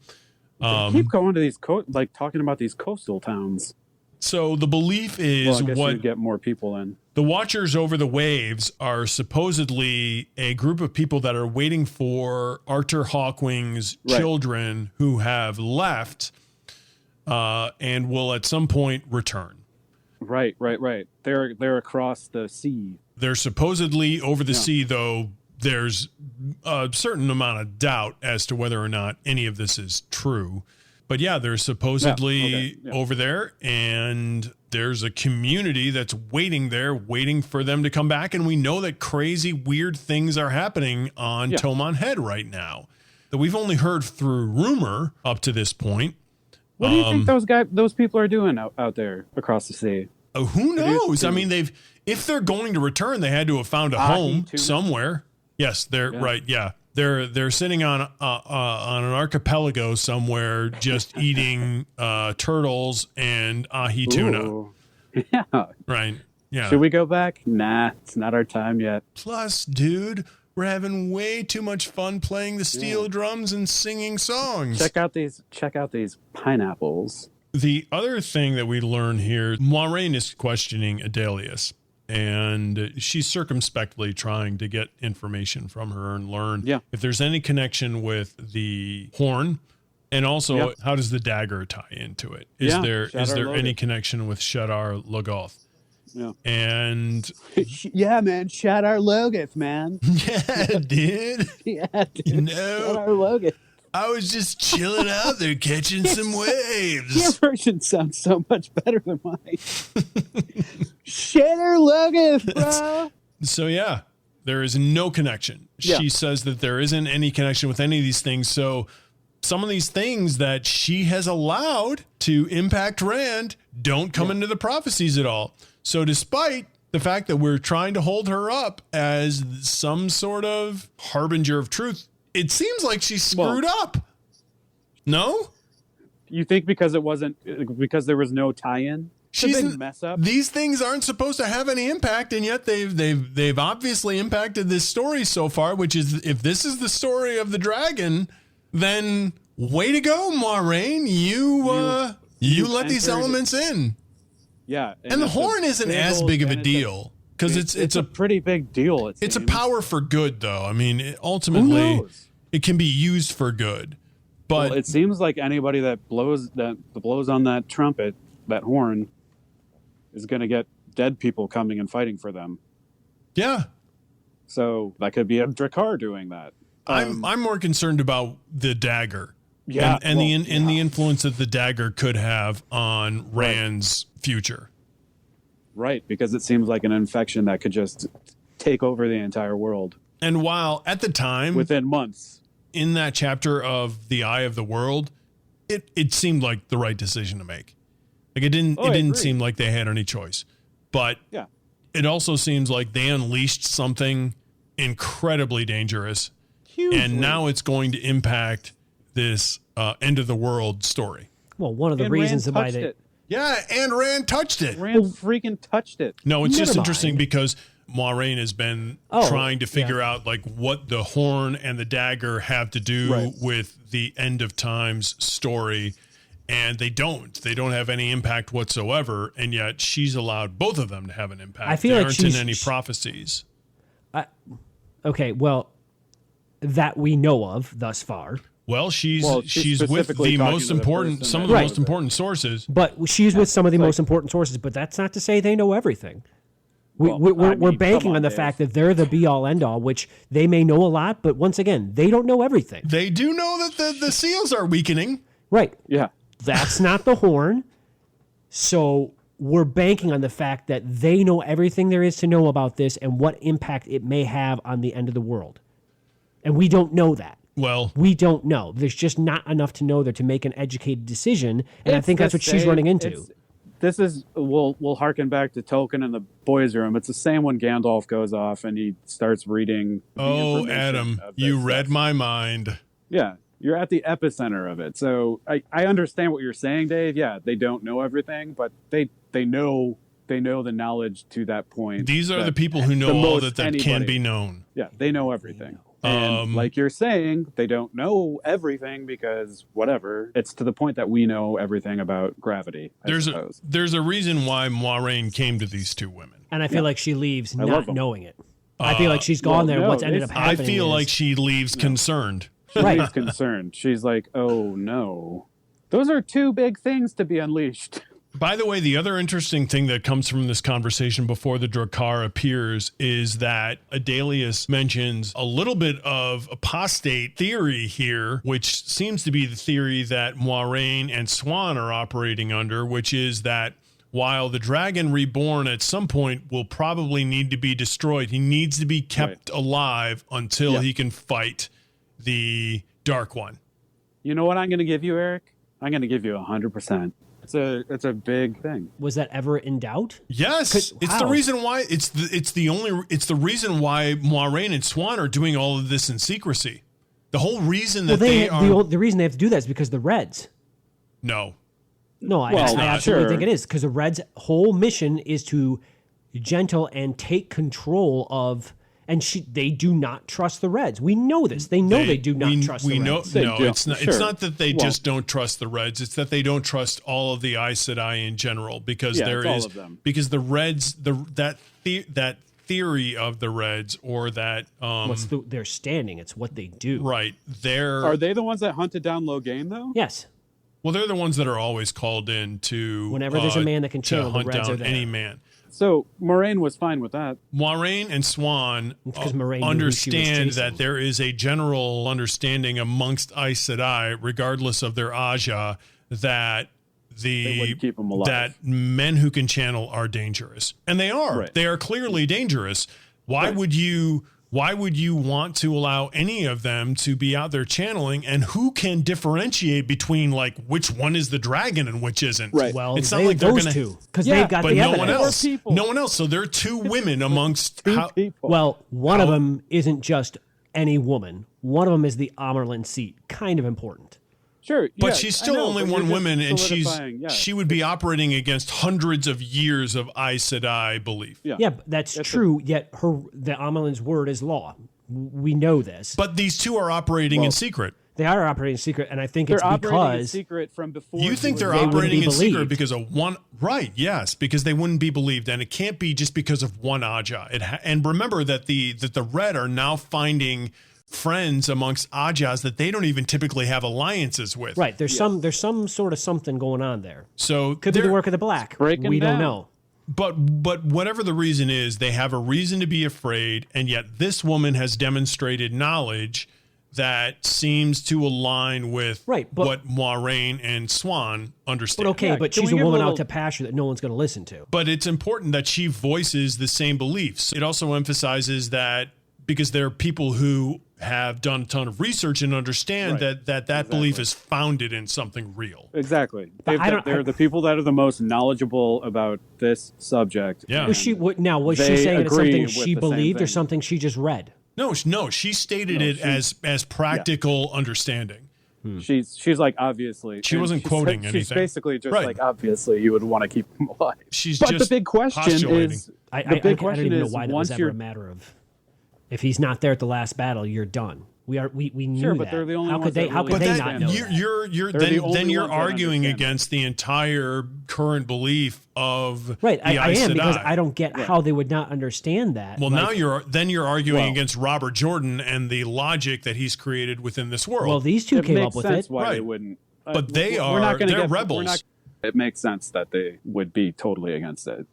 Keep going to these talking about these coastal towns. So the belief is you get more people in. The Watchers over the Waves are supposedly a group of people that are waiting for Arthur Hawkwing's children who have left and will at some point return. Right. They're across the sea. They're supposedly over the sea, though there's a certain amount of doubt as to whether or not any of this is true. But yeah, they're supposedly over there, and there's a community that's waiting there, waiting for them to come back. And we know that crazy, weird things are happening on Toman Head right now that we've only heard through rumor up to this point. What do you think those people are doing out there across the sea? Who knows? I mean, if they're going to return, they had to have found a home somewhere. Yes, they're right. Yeah. They're sitting on an archipelago somewhere, just eating turtles and ahi tuna. Ooh. Yeah. Right. Yeah. Should we go back? Nah, it's not our time yet. Plus, dude, we're having way too much fun playing the steel drums and singing songs. Check out these pineapples. The other thing that we learn here, Moiraine is questioning Adelius. And she's circumspectly trying to get information from her and learn if there's any connection with the Horn, and also how does the dagger tie into it? Is there any connection with Shadar Logoth? Yeah. And man, Shadar Logoth, man. Yeah, dude. Shadar Logoth. I was just chilling out there catching some waves. Your version sounds so much better than mine. Shadar Logoth, bro. So yeah, there is no connection. Yeah. She says that there isn't any connection with any of these things. So some of these things that she has allowed to impact Rand don't come into the prophecies at all. So despite the fact that we're trying to hold her up as some sort of harbinger of truth, it seems like she's screwed up. No? You think because there was no tie-in? She's a big mess up. These things aren't supposed to have any impact, and yet they've obviously impacted this story so far, which is, if this is the story of the dragon, then way to go, Moiraine. You let these elements in. Yeah. And the Horn isn't as big of a deal. Because it's a pretty big deal. It's a power for good, though. I mean, ultimately, it can be used for good. But it seems like anybody that blows on that trumpet, that horn, is going to get dead people coming and fighting for them. Yeah. So that could be a Draghkar doing that. I'm more concerned about the dagger. Yeah. And the influence that the dagger could have on Rand's future. Right, because it seems like an infection that could just take over the entire world. And while at the time, within months, in that chapter of The Eye of the World, it seemed like the right decision to make. Like it didn't seem like they had any choice. But yeah, it also seems like they unleashed something incredibly dangerous. Hugely. And now it's going to impact this end of the world story. Well, one of the reasons why they... Yeah, and Rand touched it. Rand freaking touched it. No, it's just interesting because Moiraine has been trying to figure out like what the horn and the dagger have to do with the end of times story, and they don't have any impact whatsoever, and yet she's allowed both of them to have an impact. I feel they like aren't in any prophecies. Okay, well, that we know of thus far. Well, she's with the most important, some of the most important sources. But she's with some of the most important sources, but that's not to say they know everything. We're banking on the fact that they're the be-all, end-all, which they may know a lot, but once again, they don't know everything. They do know that the seals are weakening. Right. Yeah. That's not the horn. So we're banking on the fact that they know everything there is to know about this and what impact it may have on the end of the world. And we don't know that. Well, we don't know. There's just not enough to know there to make an educated decision, and I think that's what she's running into. We'll harken back to Tolkien in the boys' room. It's the same when Gandalf goes off and he starts reading. Oh, Adam, you read my mind. Yeah, you're at the epicenter of it. So I understand what you're saying, Dave. Yeah, they don't know everything, but they know the knowledge to that point. These are the people who know all that can be known. Yeah, they know everything. And like you're saying, they don't know everything because whatever. It's to the point that we know everything about gravity. There's a reason why Moiraine came to these two women. And I feel like she leaves not knowing it. I feel like she's gone there. What's ended up happening? I feel like she leaves concerned. She leaves concerned. She's like, oh no. Those are two big things to be unleashed. By the way, the other interesting thing that comes from this conversation before the Draghkar appears is that Adelius mentions a little bit of apostate theory here, which seems to be the theory that Moiraine and Siuan are operating under, which is that while the dragon reborn at some point will probably need to be destroyed, he needs to be kept alive until he can fight the Dark One. You know what I'm going to give you, Eric? I'm going to give you 100%. It's a big thing. Was that ever in doubt? Yes, it's the reason why it's the reason why Moiraine and Siuan are doing all of this in secrecy. The whole reason that the reason they have to do that is because the Reds. No, I absolutely think it is because the Reds' whole mission is to gentle and take control of. And they do not trust the Reds. We know this. They know they do not trust the Reds. It's not that they just don't trust the Reds. It's that they don't trust all of the Aes Sedai in general because because the Reds, that theory of the Reds or that their standing. It's what they do. Right. Are they the ones that hunted down Logain though? Yes. Well, they're the ones that are always called in to whenever there's a man that can channel, hunt the Reds down are there. any man. So Moiraine was fine with that. Moiraine and Siuan understand that there is a general understanding amongst Aes Sedai, regardless of their Aja, that that men who can channel are dangerous, and they are. Right. They are clearly dangerous. Why would you want to allow any of them to be out there channeling? And who can differentiate between like which one is the dragon and which isn't? Right. Well, it's not like they're going to because they've got the evidence. No one else. So there are two women amongst people. Well, one of them isn't just any woman. One of them is the Amerlin seat. Kind of important. Sure, but she's still only one woman, and she would be operating against hundreds of years of Aes Sedai belief. Yeah, that's true. Yet the Amerlin's word is law. We know this. But these two are operating in secret. They are operating in secret, and I think they're it's because operating in secret from before. You think they're operating in secret because of one? Right? Yes, because they wouldn't be believed, and it can't be just because of one Aja. And remember that the Red are now finding friends amongst Ajas that they don't even typically have alliances with. Right. There's some sort of something going on there. So could be the work of the Black. We don't know. But whatever the reason is, they have a reason to be afraid, and yet this woman has demonstrated knowledge that seems to align with what Moiraine and Siuan understand. But she's a woman out to pasture that no one's going to listen to. But it's important that she voices the same beliefs. It also emphasizes that because there are people who have done a ton of research and understand that belief is founded in something real. Exactly. They're the people that are the most knowledgeable about this subject. Yeah. Was she saying it's something she believed or something she just read? No, she stated it as practical understanding. She's like, obviously. She wasn't quoting anything. She's basically just like, obviously, you would want to keep him alive. But the big question is, I don't even know why that was ever a matter of, if he's not there at the last battle, you're done. We knew sure, but that. they're the only how ones could they? How could they not know? You're arguing against the entire current belief of right. The I Aes am Sedai. because I don't get how they would not understand that. Well, now you're arguing against Robert Jordan and the logic that he's created within this world. Well, these two came up with it. Why they wouldn't? But they're rebels. It makes sense that they would be totally against it.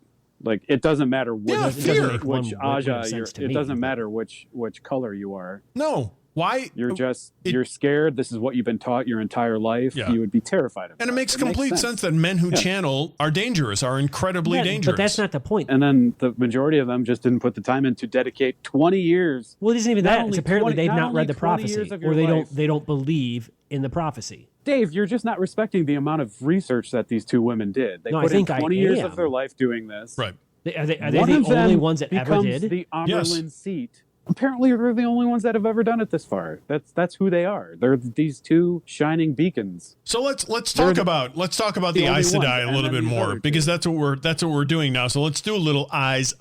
Like, it doesn't matter which Aja it doesn't matter which color you are. No. Why? You're scared. This is what you've been taught your entire life. Yeah. You would be terrified of that. And it makes complete sense that men who channel are dangerous, are incredibly dangerous. But that's not the point. And then the majority of them just didn't put the time in to dedicate 20 years. Well, it isn't even that. It's apparently they've not read the prophecy, or they don't believe in the prophecy. Dave, you're just not respecting the amount of research that these two women did. They put in 20 years of their life doing this. Right. Are they the only ones that ever did? The Amerlin seat. Apparently, they're the only ones that have ever done it this far. That's who they are. They're these two shining beacons. So let's talk about the Aes Sedai a little bit more, because that's what we're doing now. So let's do a little eyes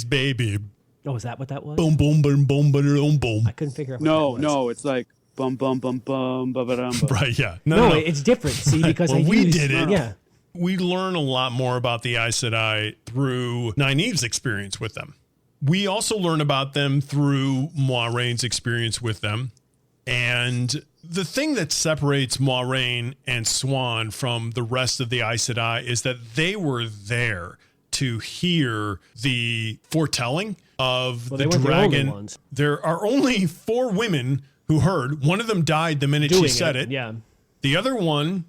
baby. Oh, is that what that was? Boom boom boom boom boom boom. I couldn't figure out. No, it's like bum bum bum bum bum bum. Right? Yeah. No, it's different. See, because we did it. Yeah. We learn a lot more about the Aes Sedai through Nynaeve's experience with them. We also learn about them through Moiraine's experience with them. And the thing that separates Moiraine and Siuan from the rest of the Aes Sedai is that they were there to hear the foretelling of the dragon. There are only 4 women who heard. One of them died the minute she said it. Yeah. The other one,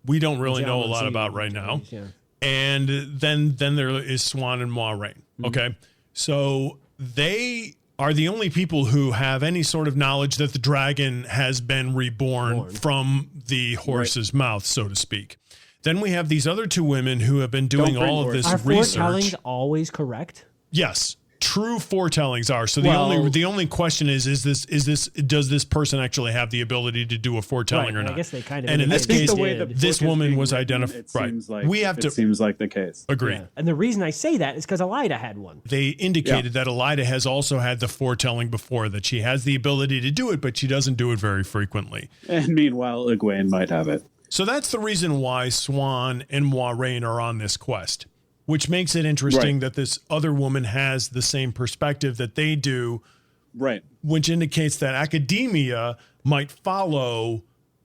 we don't really know a lot about right now. Yeah. And then there is Siuan and Moiraine. Okay. So they are the only people who have any sort of knowledge that the dragon has been reborn from the horse's mouth, so to speak. Then we have these other 2 women who have been doing all of this research. Are foretellings always correct? Yes. True foretellings are. So the only question is does this person actually have the ability to do a foretelling or not? I guess they kind of. And in this case, this woman was identified. Right. It seems like the case. Agree. Yeah. And the reason I say that is because Elida had one. They indicated that Elida has also had the foretelling before, that she has the ability to do it, but she doesn't do it very frequently. And meanwhile, Egwene might have it. So that's the reason why Siuan and Moiraine are on this quest. Which makes it interesting that this other woman has the same perspective that they do. Right. Which indicates that academia might follow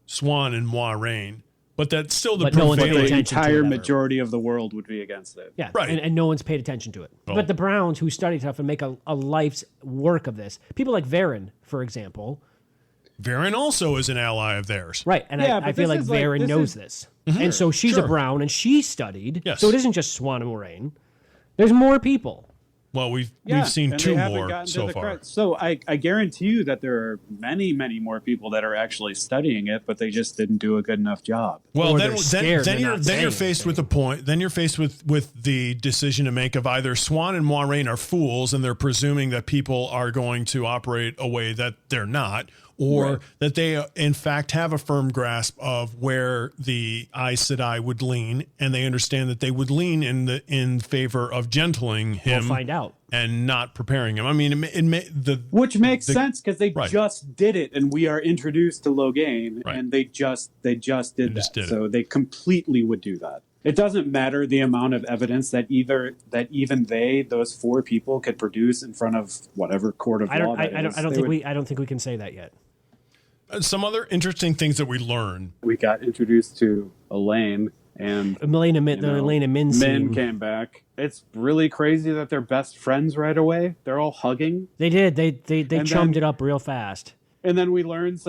Siuan and Moiraine, but that still the entire majority of the world would be against it. Yeah, right. And no one's paid attention to it. Oh. But the Browns, who study stuff and make a life's work of this, people like Varen, for example. Varen also is an ally of theirs. Right, and I feel like Varen knows this. Mm-hmm. And so she's a Brown, and she studied. Yes. So it isn't just Siuan and Moiraine. There's more people. Well, we've seen 2 more so far. So I guarantee you that there are many, many more people that are actually studying it, but they just didn't do a good enough job. Well, then you're faced with the point. Then you're faced with the decision to make of either Siuan and Moiraine are fools, and they're presuming that people are going to operate a way that they're not, or that they in fact have a firm grasp of where the Aes Sedai would lean, and they understand that they would lean in favor of gentling him. We'll find out. And not preparing him. I mean, which makes sense because they just did it, and we are introduced to Logain, and they just did that. So they completely would do that. It doesn't matter the amount of evidence that even those 4 people could produce in front of whatever court of law. I don't think we can say that yet. Some other interesting things that we learned. We got introduced to Elaine, and Elena Min came back. It's really crazy that they're best friends right away. They're all hugging. They did. They chummed it up real fast. And then we learned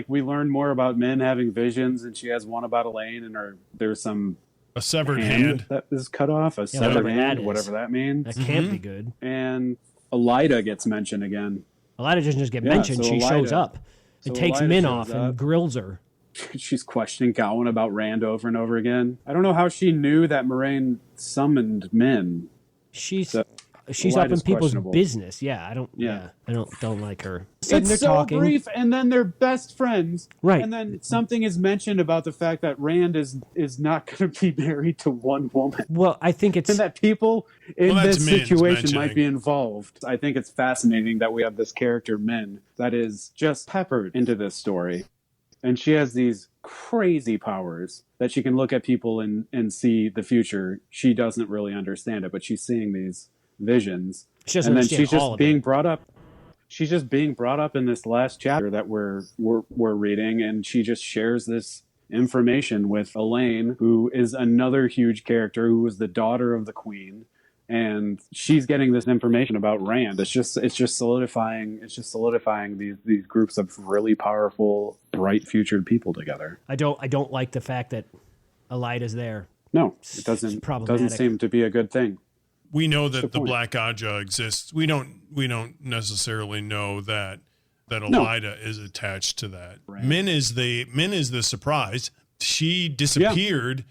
we learned more about Min having visions, and she has one about Elaine, and there's a severed hand that is cut off. Severed hand, whatever that means. That can't be good. And Elida gets mentioned again. Elijah doesn't just get Yeah, mentioned; so she shows Elijah- up and so takes Elijah Min shows off and up. grills her. She's questioning Gowan about Rand over and over again. I don't know how she knew that Moraine summoned Min. She's So, she's up in Elijah's people's questionable. business. Yeah, I don't. Yeah. I don't like her. Suddenly It's so brief, and then they're best friends. Right. And then something is mentioned about the fact that Rand is not going to be married to one woman. Well, I think it's And that people in that's this Min's situation might mentioning. be involved. I think it's fascinating that we have this character, Min, that is just peppered into this story. And she has these crazy powers that she can look at people and see the future. She doesn't really understand it, but she's seeing these visions. she doesn't And then understand she's all just of being it. brought up. She's just being brought up in this last chapter that we're reading, and she just shares this information with Elaine, who is another huge character who was the daughter of the queen, and she's getting this information about Rand. It's just solidifying these groups of really powerful, bright futured people together. I don't like the fact that Elida's there. No, it doesn't problematic. seem to be a good thing. We know that the point? Black Aja exists. We don't necessarily know that Elida is attached to that. Right. Min is the surprise. She disappeared.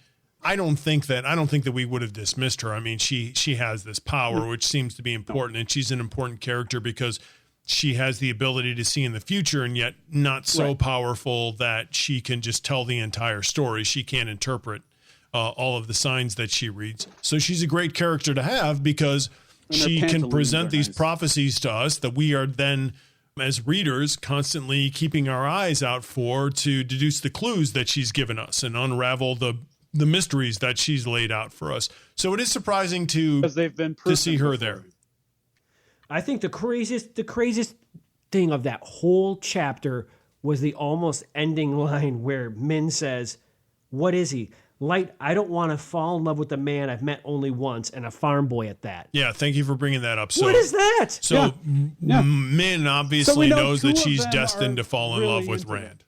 I don't think that we would have dismissed her. I mean, she has this power, which seems to be important, and she's an important character because she has the ability to see in the future, and yet not so powerful that she can just tell the entire story. She can't interpret all of the signs that she reads. So she's a great character to have because she can present these prophecies to us that we are then, as readers, constantly keeping our eyes out for to deduce the clues that she's given us and unravel the mysteries that she's laid out for us. So it is surprising to see her there. I think the craziest thing of that whole chapter was the almost ending line where Min says, "What is he? Light, I don't want to fall in love with a man I've met only once, and a farm boy at that." Yeah, thank you for bringing that up. So, what is that? So Min obviously knows that she's destined to fall in really love with into Rand.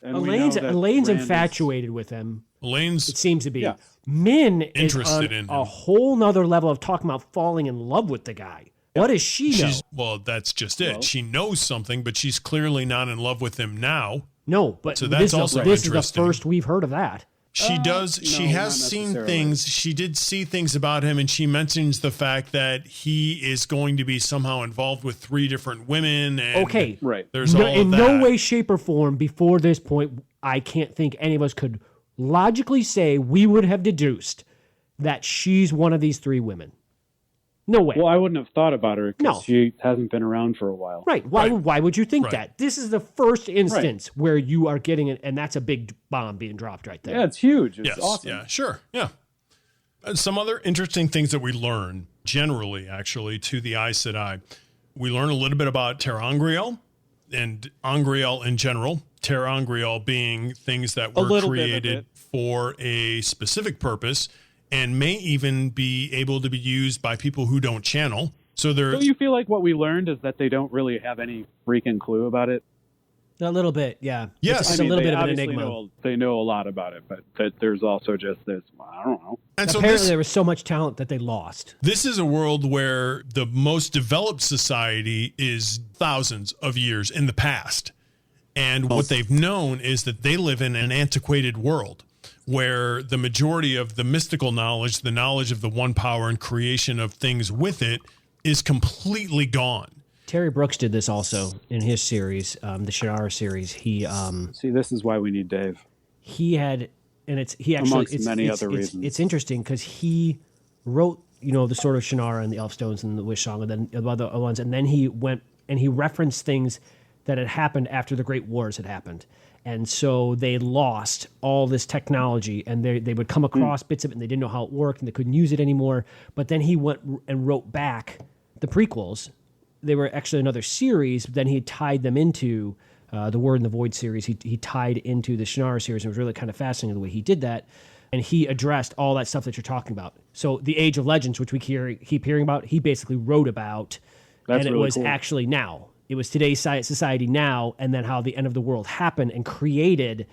Elaine's infatuated with him. Elaine's It seems to be. Yeah. Min is interested on in a him. whole nother level of talking about falling in love with the guy. What does she know? Well, that's just it. She knows something, but she's clearly not in love with him now. No, but so that's this is the first we've heard of that. She does. She has seen things. She did see things about him, and she mentions the fact that he is going to be somehow involved with 3 different women. And okay, right. There's all in of that. no way, shape, or form before this point, I can't think any of us could logically say we would have deduced that she's one of these 3 women. No way. Well, I wouldn't have thought about her because No. she hasn't been around for a while. Right. Why would you think that? This is the first instance where you are getting it, and that's a big bomb being dropped right there. Yeah, it's huge. It's Yes. awesome. Yeah. Sure. Yeah. Some other interesting things that we learn generally, actually, to the Aes Sedai. We learn a little bit about Terangriel and Angriel in general. Terangriel being things that were created for a specific purpose and may even be able to be used by people who don't channel. So Don't you feel like what we learned is that they don't really have any freaking clue about it? A little bit, yeah. Yes. It's a little bit of an enigma. They know a lot about it, but there's also just this, I don't know. And so apparently there was so much talent that they lost. This is a world where the most developed society is thousands of years in the past. And what they've known is that they live in an antiquated world where the majority of the mystical knowledge, the knowledge of the one power and creation of things with it, is completely gone. Terry Brooks did this also in his series, the Shannara series. He See, this is why we need Dave. He had, and he actually amongst many other reasons. It's interesting because he wrote, the Sword of Shannara and the Elfstones and the Wish Song, and then other ones, and then he went and he referenced things that had happened after the Great Wars had happened. And so they lost all this technology, and they would come across bits of it, and they didn't know how it worked, and they couldn't use it anymore. But then he went and wrote back the prequels. They were actually another series. Then he tied them into the Word and the Void series. He tied into the Shannara series. It was really kind of fascinating the way he did that. And he addressed all that stuff that you're talking about. So the Age of Legends, which we keep hearing about, he basically wrote about. That's and it really was cool. actually now. It was today's society now, and then how the end of the world happened and created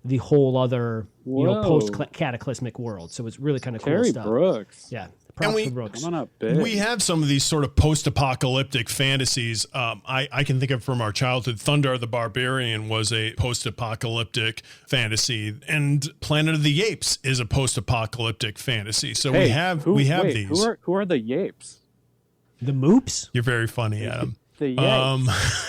the whole other, Whoa. post-cataclysmic world. So it's really kind of cool Terry stuff. Brooks. Yeah. Props to Brooks. Come on up, bitch. We have some of these sort of post-apocalyptic fantasies. I can think of from our childhood. Thundar the Barbarian was a post-apocalyptic fantasy, and Planet of the Apes is a post-apocalyptic fantasy. So we have these. Who are the Yapes? The Moops? You're very funny, Adam. The Yapes.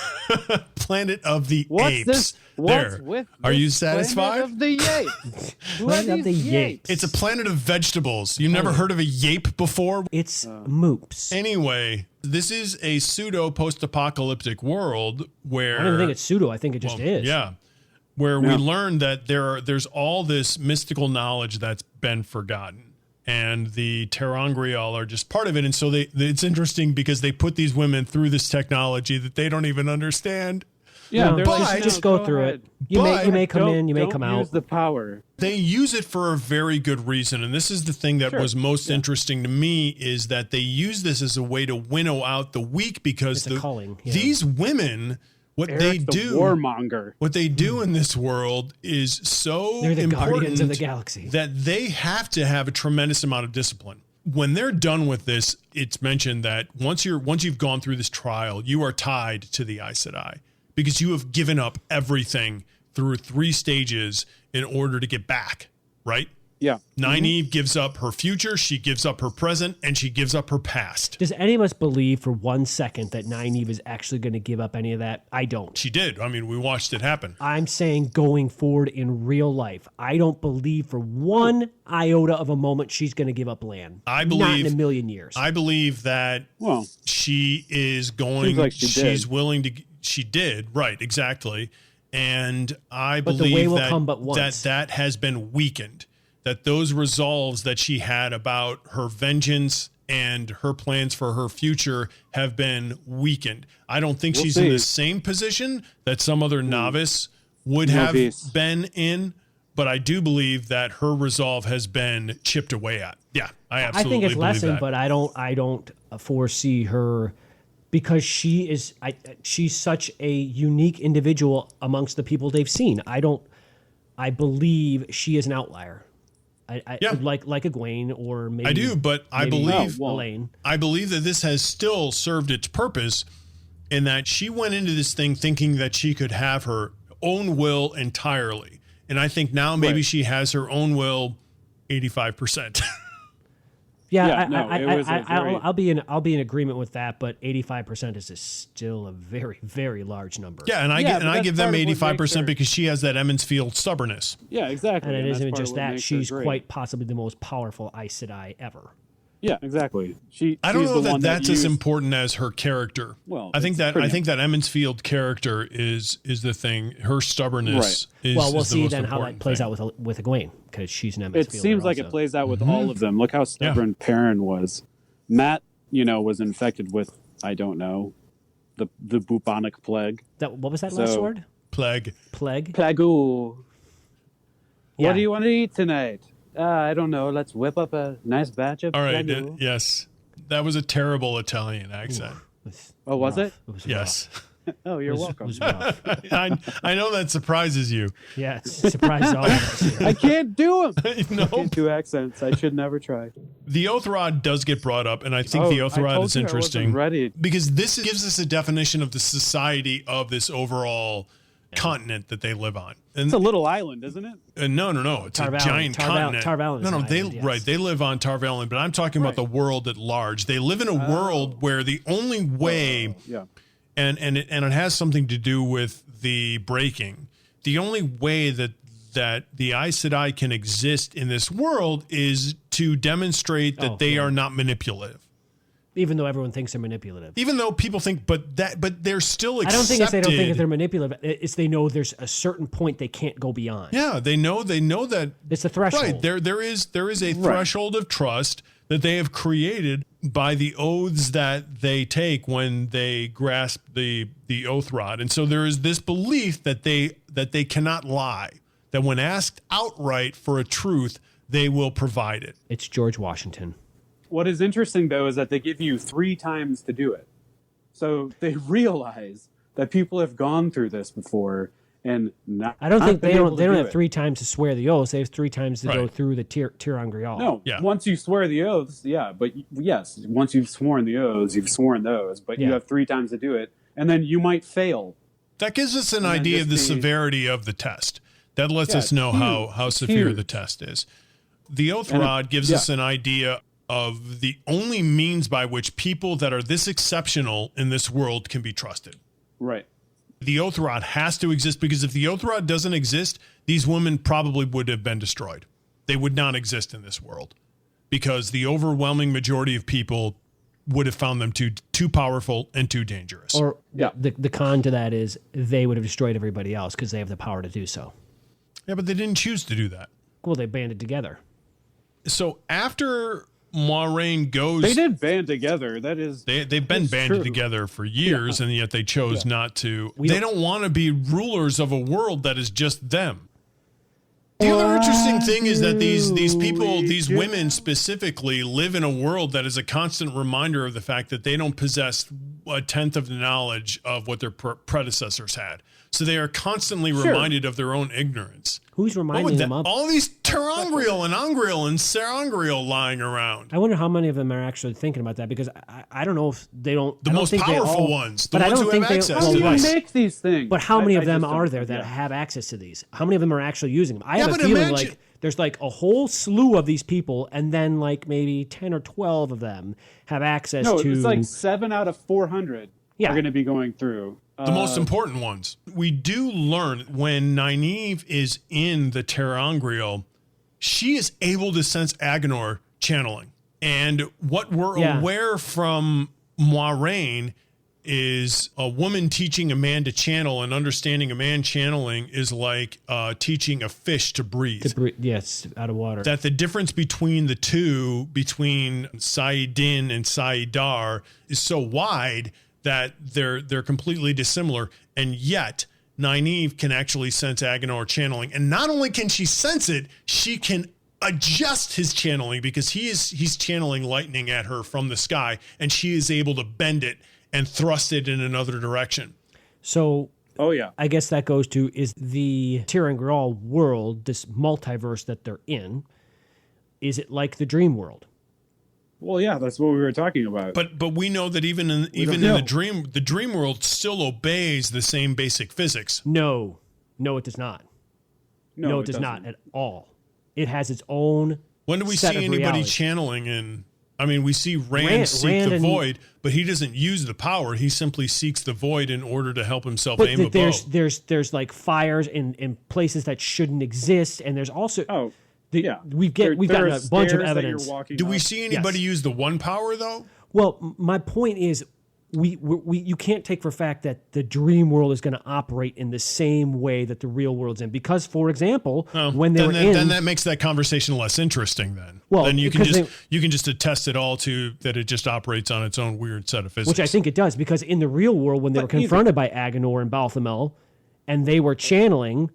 Planet of the What's Apes. this? There. Are you satisfied? Planet of the Yapes. Planet of the Yapes. It's a planet of vegetables. You never heard of a yape before? It's Moops. Anyway, this is a pseudo post-apocalyptic world where I don't even think it's pseudo. I think it just is. Yeah. Where we learn that there's all this mystical knowledge that's been forgotten. And the ter'angreal are just part of it. And so it's interesting because they put these women through this technology that they don't even understand. Yeah, No, they're like, just go through ahead. it. You may come in, you may come Use out. the power. They use it for a very good reason. And this is the thing that was most interesting to me is that they use this as a way to winnow out the weak because It's a calling, yeah. these women, what Eric they the do, warmonger. what they do in this world is so They're the important guardians of the galaxy. that they have to have a tremendous amount of discipline. When they're done with this, it's mentioned that once you've gone through this trial, you are tied to the Aes Sedai because you have given up everything through 3 stages in order to get back, right? Yeah. Nynaeve gives up her future, she gives up her present, and she gives up her past. Does any of us believe for 1 second that Nynaeve is actually going to give up any of that? I don't. She did. I mean, we watched it happen. I'm saying going forward in real life, I don't believe for 1 iota of a moment she's going to give up land. I believe Not in a million years. I believe that she is going. Seems like she's willing to. She did right, exactly, and I But the believe way will that come but once. that has been weakened. That those resolves that she had about her vengeance and her plans for her future have been weakened. I don't think she's in the same position that some other novice would have been in, but I do believe that her resolve has been chipped away at. Yeah, I absolutely think it's believe lessened, that. but I don't foresee her because she's such a unique individual amongst the people they've seen. I believe she is an outlier. Like Egwene or maybe I do, but I believe Elaine. I believe that this has still served its purpose in that she went into this thing thinking that she could have her own will entirely. And I think now maybe she has her own will 85%. I'll be in agreement with that, but 85% is still a very, very large number. Yeah, and I give them 85% because she has that Emmons Field stubbornness. Yeah, exactly. And it that's isn't part of just what that; makes her she's great. quite possibly the most powerful Aes Sedai ever. Yeah, exactly. I don't she's know the one that's as used- important as her character. Well, I think it's that Emmons Field character is the thing. Her stubbornness is Well, we'll is the see most then how that important plays thing. out with Egwene because she's an Emmons It Fielder seems like also. it plays out with all of them. Look how stubborn Perrin was. Matt, was infected with, I don't know, the bubonic plague. What was that last word? Plague. Plague-oo. Yeah. What do you want to eat tonight? I don't know. Let's whip up a nice batch of All right. plague-oo. Yes, that was a terrible Italian accent. Oh, was it? It was Yes. Oh, you're welcome. It was rough. I know that surprises you. Yeah, it surprised all of us here. I can't do them. No. Can't do accents. I should never try. The oath rod does get brought up, and I think the oath I rod told is you I wasn't interesting ready. because this gives us a definition of the society of this overall continent that they live on. And It's a little island, isn't it? no, it's a giant continent. Tar Valon is no, an island, yes. They live on Tar Valon, but I'm talking about the world at large. They live in a world where the only way, and it has something to do with the breaking. The only way that the Aes Sedai can exist in this world is to demonstrate that they are not manipulative. Even though everyone thinks they're manipulative. Even though people think, but they're still accepted. I don't think it's they don't think that they're manipulative. It's they know there's a certain point they can't go beyond. Yeah, they know that It's a threshold. Right. There is a threshold of trust that they have created by the oaths that they take when they grasp the oath rod. And so there is this belief that they cannot lie. That when asked outright for a truth, they will provide it. It's George Washington. What is interesting, though, is that they give you 3 times to do it. So they realize that people have gone through this before, and not. I don't think been they able don't to have it. 3 times to swear the oaths. They have 3 times to go Right. through the Tir'an Grial. No, Yeah. once you swear the oaths, yeah, but yes, once you've sworn the oaths, you've sworn those, but you Yeah. have 3 times to do it, and then you might fail. That gives us an then idea of the just severity of the test. That lets Yeah, us know it's how huge. severe Huge. the test is. The oath And rod gives yeah. us an idea of the only means by which people that are this exceptional in this world can be trusted. Right. The oath rod has to exist, because if the oath rod doesn't exist, these women probably would have been destroyed. They would not exist in this world, because the overwhelming majority of people would have found them too powerful and too dangerous. Or Yeah. the con to that is they would have destroyed everybody else because they have the power to do so. Yeah, but they didn't choose to do that. Well, they banded together. So after Moiraine goes, They did band together. That is, they've been It's banded true. together for years, and yet they chose not to. We They don't- don't want to be rulers of a world that is just them. The other interesting thing is that these people, these women specifically, live in a world that is a constant reminder of the fact that they don't possess a tenth of the knowledge of what their predecessors had. So they are constantly reminded of their own ignorance. Who's What reminding would them that, of? all these Terangriel and Angriel and Serangriel lying around. I wonder how many of them are actually thinking about that, because I don't know if they don't. The I don't most think they powerful all- ones, the but I ones don't who think have they- access well, to how do right. you this. make these things? But how many I of them just are don't- there that yeah. have access to these? How many of them are actually using them? I have Yeah, a but feeling imagine- like there's like a whole slew of these people, and then like maybe 10 or 12 of them have access No, to. it's like 7 out of 400 Yeah. are going to be going through. The most important ones. We do learn when Nynaeve is in the Terangriel, she is able to sense Agenor channeling. And what we're Yeah. aware from Moiraine is a woman teaching a man to channel, and understanding a man channeling is like teaching a fish to breathe. Yes, out of water. That the difference between the two, between Saidin and Saidar, is so wide that they're completely dissimilar, and yet Nynaeve can actually sense Agenor channeling, and not only can she sense it, she can adjust his channeling, because he's channeling lightning at her from the sky, and she is able to bend it and thrust it in another direction. So Oh, yeah. I guess that goes to, is the Tir'an Grial world, this multiverse that they're in, is it like the dream world? Well, yeah, that's what we were talking about. But we know that even in know. the dream world still obeys the same basic physics. No, it does not. No, it does not doesn't. at all. It has its own. When do we set see of anybody reality. channeling in? I mean, we see Rand Rand- seek Rand the and- void, but he doesn't use the power. He simply seeks the void in order to help himself But aim a bow. there's like fires in places that shouldn't exist, and there's also Oh, the, yeah. we've There gotten are a bunch of stairs that you're evidence. walking Do we up. see anybody use the one power though? Well, my point is, we you can't take for fact that the dream world is going to operate in the same way that the real world's in, because, for example, when they then that makes that conversation less interesting. Then, Well, then you can because just attest it all to that it just operates on its own weird set of physics. which I think it does, because in the real world, when they were confronted by Agenor and Balthamel, and they were channeling,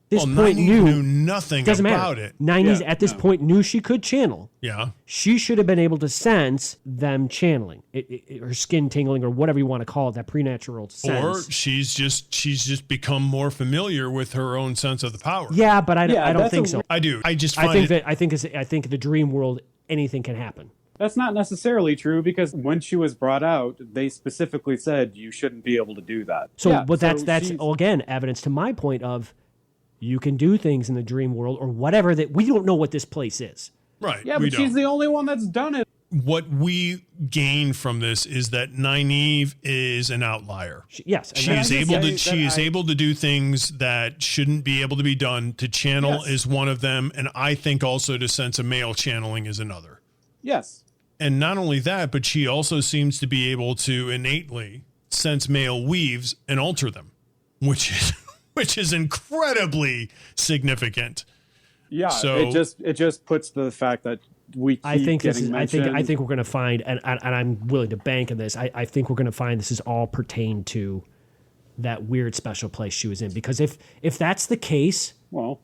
this point Nynaeve knew knew nothing doesn't about matter. it. Nynaeve Yeah, at this point knew she could channel. Yeah. She should have been able to sense them channeling, her skin tingling, or whatever you want to call it, that preternatural sense. Or she's just become more familiar with her own sense of the power. Yeah, but I don't that's think a- so. I do. I just I find think I think the dream world, anything can happen. That's not necessarily true, because when she was brought out, they specifically said you shouldn't be able to do that. So, Yeah, but that's she's- again evidence to my point of you can do things in the dream world or whatever, that we don't know what this place is. right. Yeah, we but she's don't. the only one that's done it. What we gain from this is that Nynaeve is an outlier. Yes, and She that's- is I just able say to that she is I- able to do things that shouldn't be able to be done. To channel Yes. is one of them, and I think also to sense a male channeling is another. Yes. And not only that, but she also seems to be able to innately sense male weaves and alter them, which is incredibly significant. Yeah, So- it just puts the fact that we keep I think getting mentioned. I think we're going to find, and I'm willing to bank on this. I think we're going to find this is all pertained to that weird special place she was in, because if that's the case, Well,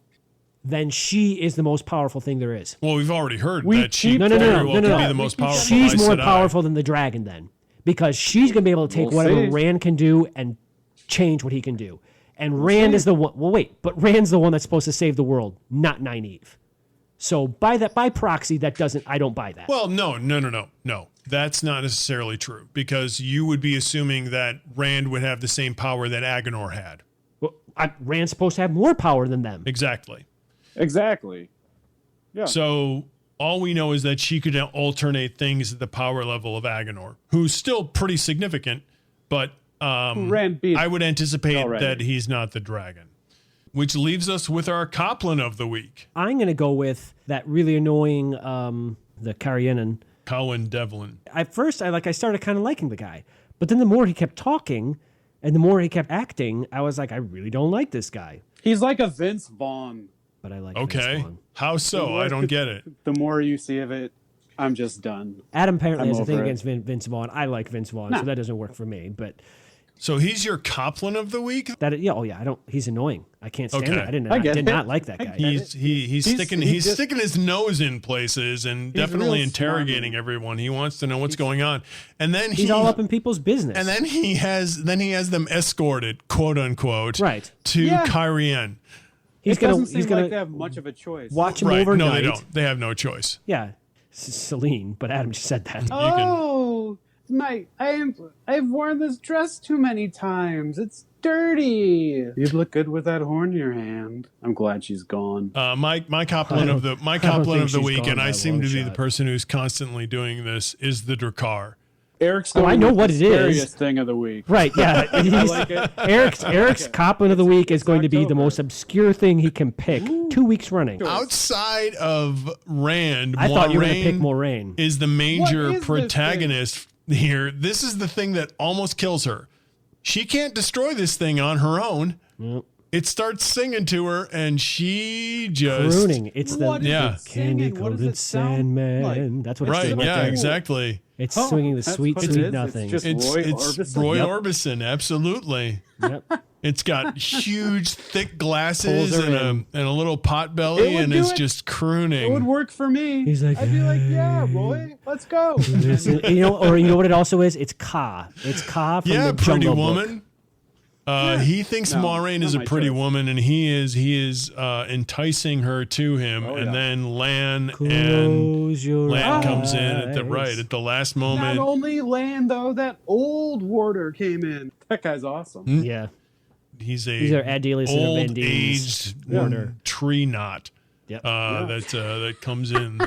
then she is the most powerful thing there is. Well, we've already heard We that she keep- No. very well could no. be the most powerful. She's Aes more Sedai. powerful than the dragon then, because she's going to be able to take We'll whatever see. Rand can do and change what he can do. And Rand is the one. Well, wait, but Rand's the one that's supposed to save the world, not Nynaeve. So by proxy, that doesn't. I don't buy that. Well, no. That's not necessarily true because you would be assuming that Rand would have the same power that Agenor had. Well, Rand's supposed to have more power than them. Exactly. Yeah. So all we know is that she could alternate things at the power level of Agenor, who's still pretty significant, but Rand beat I would anticipate already. that he's not the dragon. Which leaves us with our Coplin of the week. I'm going to go with that really annoying, the Karyanan. Cowan Devlin. At first, I started kind of liking the guy. But then the more he kept talking and the more he kept acting, I was like, I really don't like this guy. He's like a Vince Vaughn. But I like Okay. Vince Vaughn. How so? I don't get it. The more you see of it, I'm just done. Adam apparently has a thing over it. against Vince Vaughn. I like Vince Vaughn, so that doesn't work for me. But So he's your Coplin of the week? he's annoying. I can't stand Okay. it. I I get did it. not like that guy. He's sticking his nose in places and definitely real interrogating smarmy. everyone. He wants to know what's going on. And then He's all up in people's business. and then he has them escorted, quote unquote, Right. to Yeah. Kyrien. he's It doesn't seem gonna like they have much of a choice. watch him Right. overnight. No, they don't. They have no choice. Yeah, Selene, but Adam just said that. Oh, I've worn this dress too many times. It's dirty. You'd look good with that horn in your hand. I'm glad she's gone. My Coplin of the think week, she's and gone I by seem one to be the shot. person who's constantly doing this, is the Draghkar. Eric's I going know with what the it is. scariest thing of the week. Right, yeah. I like it. Eric's Coplin of the week is going to be the October. most obscure thing he can pick. 2 weeks running. Outside of Rand, I thought you were going to Moiraine pick Moraine. is the major What is this protagonist here. This is the thing that almost kills her. She can't destroy this thing on her own. Yep. It starts singing to her, and she just Crooning. It's the What is Yeah. it singing? candy What does coated it sound Sandman. like? That's what it's right. doing right Yeah, there. exactly. It's Oh, swinging the that's sweet, what it sweet is. nothing. It's just Roy It's Orbison. Roy Yep. Orbison, absolutely. Yep. It's got huge, thick Pulls glasses her and a little pot belly, It would and do it's it. just It would crooning. work for me. He's like, I'd be like, yeah, "Hey." Roy, let's go. Listen, you know what it also is? It's Ka. It's Ka from Yeah, the pretty Jungle woman. Book. He thinks No, Moiraine is a not my pretty choice. woman, and he is enticing her to him, Oh, and yeah. then Lan Close your comes in at eyes. the last Not moment. only Land, though, that old warder came in. That guy's awesome. Yeah. He's These are a Adelius and old Vandine's aged warder. tree knot Yep. that comes in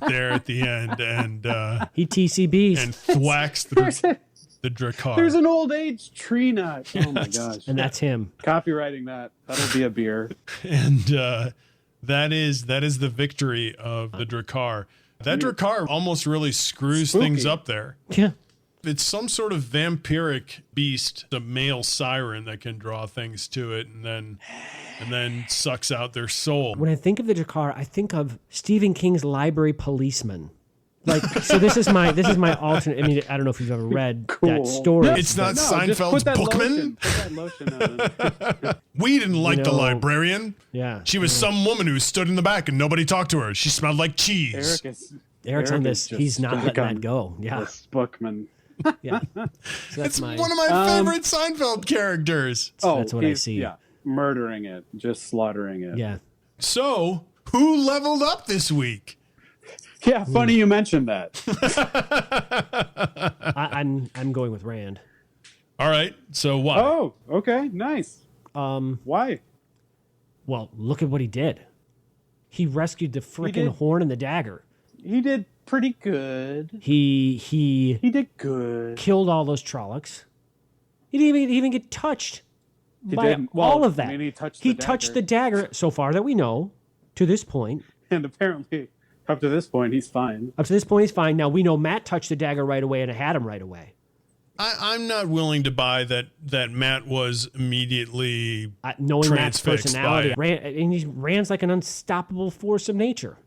there at the end and He TCBs. and thwacks the Draghkar. There's an old age tree nut. Oh my gosh. and that's him. Copywriting that. That'll be a beer. And that is the victory of the Draghkar. That Draghkar almost really screws Spooky. things up there. Yeah. It's some sort of vampiric beast, a male siren that can draw things to it and then sucks out their soul. When I think of the Draghkar, I think of Stephen King's Library Policeman. Like, so this is my alternate. I mean, I don't know if you've ever read that story. It's not just Seinfeld's put that Bookman. lotion on it. We didn't like the know- librarian. Yeah. She was some woman who stood in the back and nobody talked to her. She smelled like cheese. Eric's on Eric this. is just He's not stuck letting on that go. Yeah. This Bookman. Yeah. So that's It's one of my favorite Seinfeld characters. that's what I he's- see. Yeah, murdering it, just slaughtering it. Yeah. So, who leveled up this week? Yeah, funny you mentioned that. I'm going with Rand. All right. So why? Oh, okay, nice. Why? Well, look at what he did. He rescued the frickin' did. horn and the dagger. He did pretty good. He He did good. killed all those Trollocs. He didn't even get touched by didn't. Well, all of that. I mean, he touched the the dagger so far that we know to this point. And apparently, up to this point, he's fine. Up to this point, he's fine. Now we know Matt touched the dagger right away and it had him right away. I'm not willing to buy that Matt was immediately Knowing Matt's transfixed personality, by it. Rand's like an unstoppable force of nature.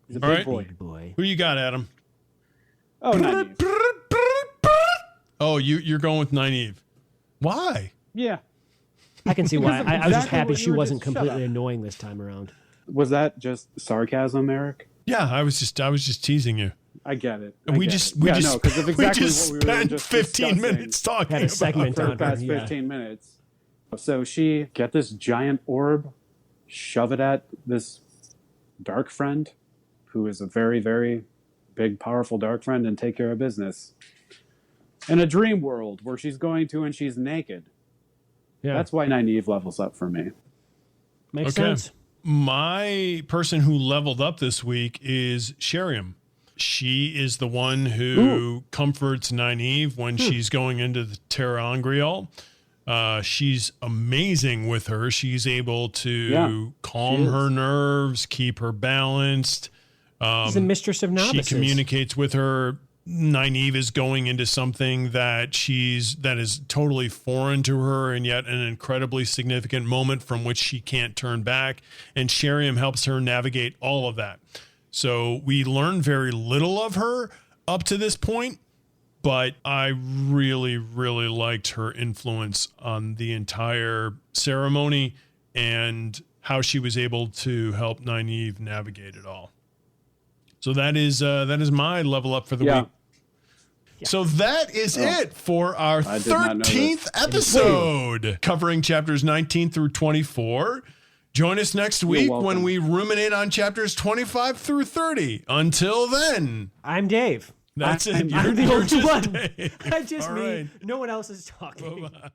He's a All big right. boy. Big boy. Who you got, Adam? Oh, Nynaeve. Oh, you're going with Nynaeve. Why? Yeah. I can see why. Because I was just exactly happy what she you were wasn't just- shut completely up. annoying this time around. Was that just sarcasm, Eric? Yeah, I was just teasing you. I get it. We just we because of exactly just what we were spent just 15 discussing minutes talking Had a about. segment for the on past her. Yeah. 15 minutes. So she get this giant orb, shove it at this dark friend, who is a very, very big, powerful dark friend, and take care of business. In a dream world where she's going to and she's naked. Yeah. That's why Nynaeve levels up for me. Makes sense. My person who leveled up this week is Sheriam. She is the one who comforts Nynaeve when she's going into the Terra Angrial. She's amazing with her. She's able to calm her nerves, keep her balanced. She's a mistress of novices. She communicates with her. Nynaeve is going into something that is totally foreign to her, and yet an incredibly significant moment from which she can't turn back. And Sheriam helps her navigate all of that. So we learn very little of her up to this point, but I really, really liked her influence on the entire ceremony and how she was able to help Nynaeve navigate it all. So that is my level up for the week. Yeah. So that is it for our 13th episode, covering chapters 19 through 24. Join us next week when we ruminate on chapters 25 through 30. Until then, I'm Dave. That's it. I'm the only one. I just me. No one else is talking. Bye-bye.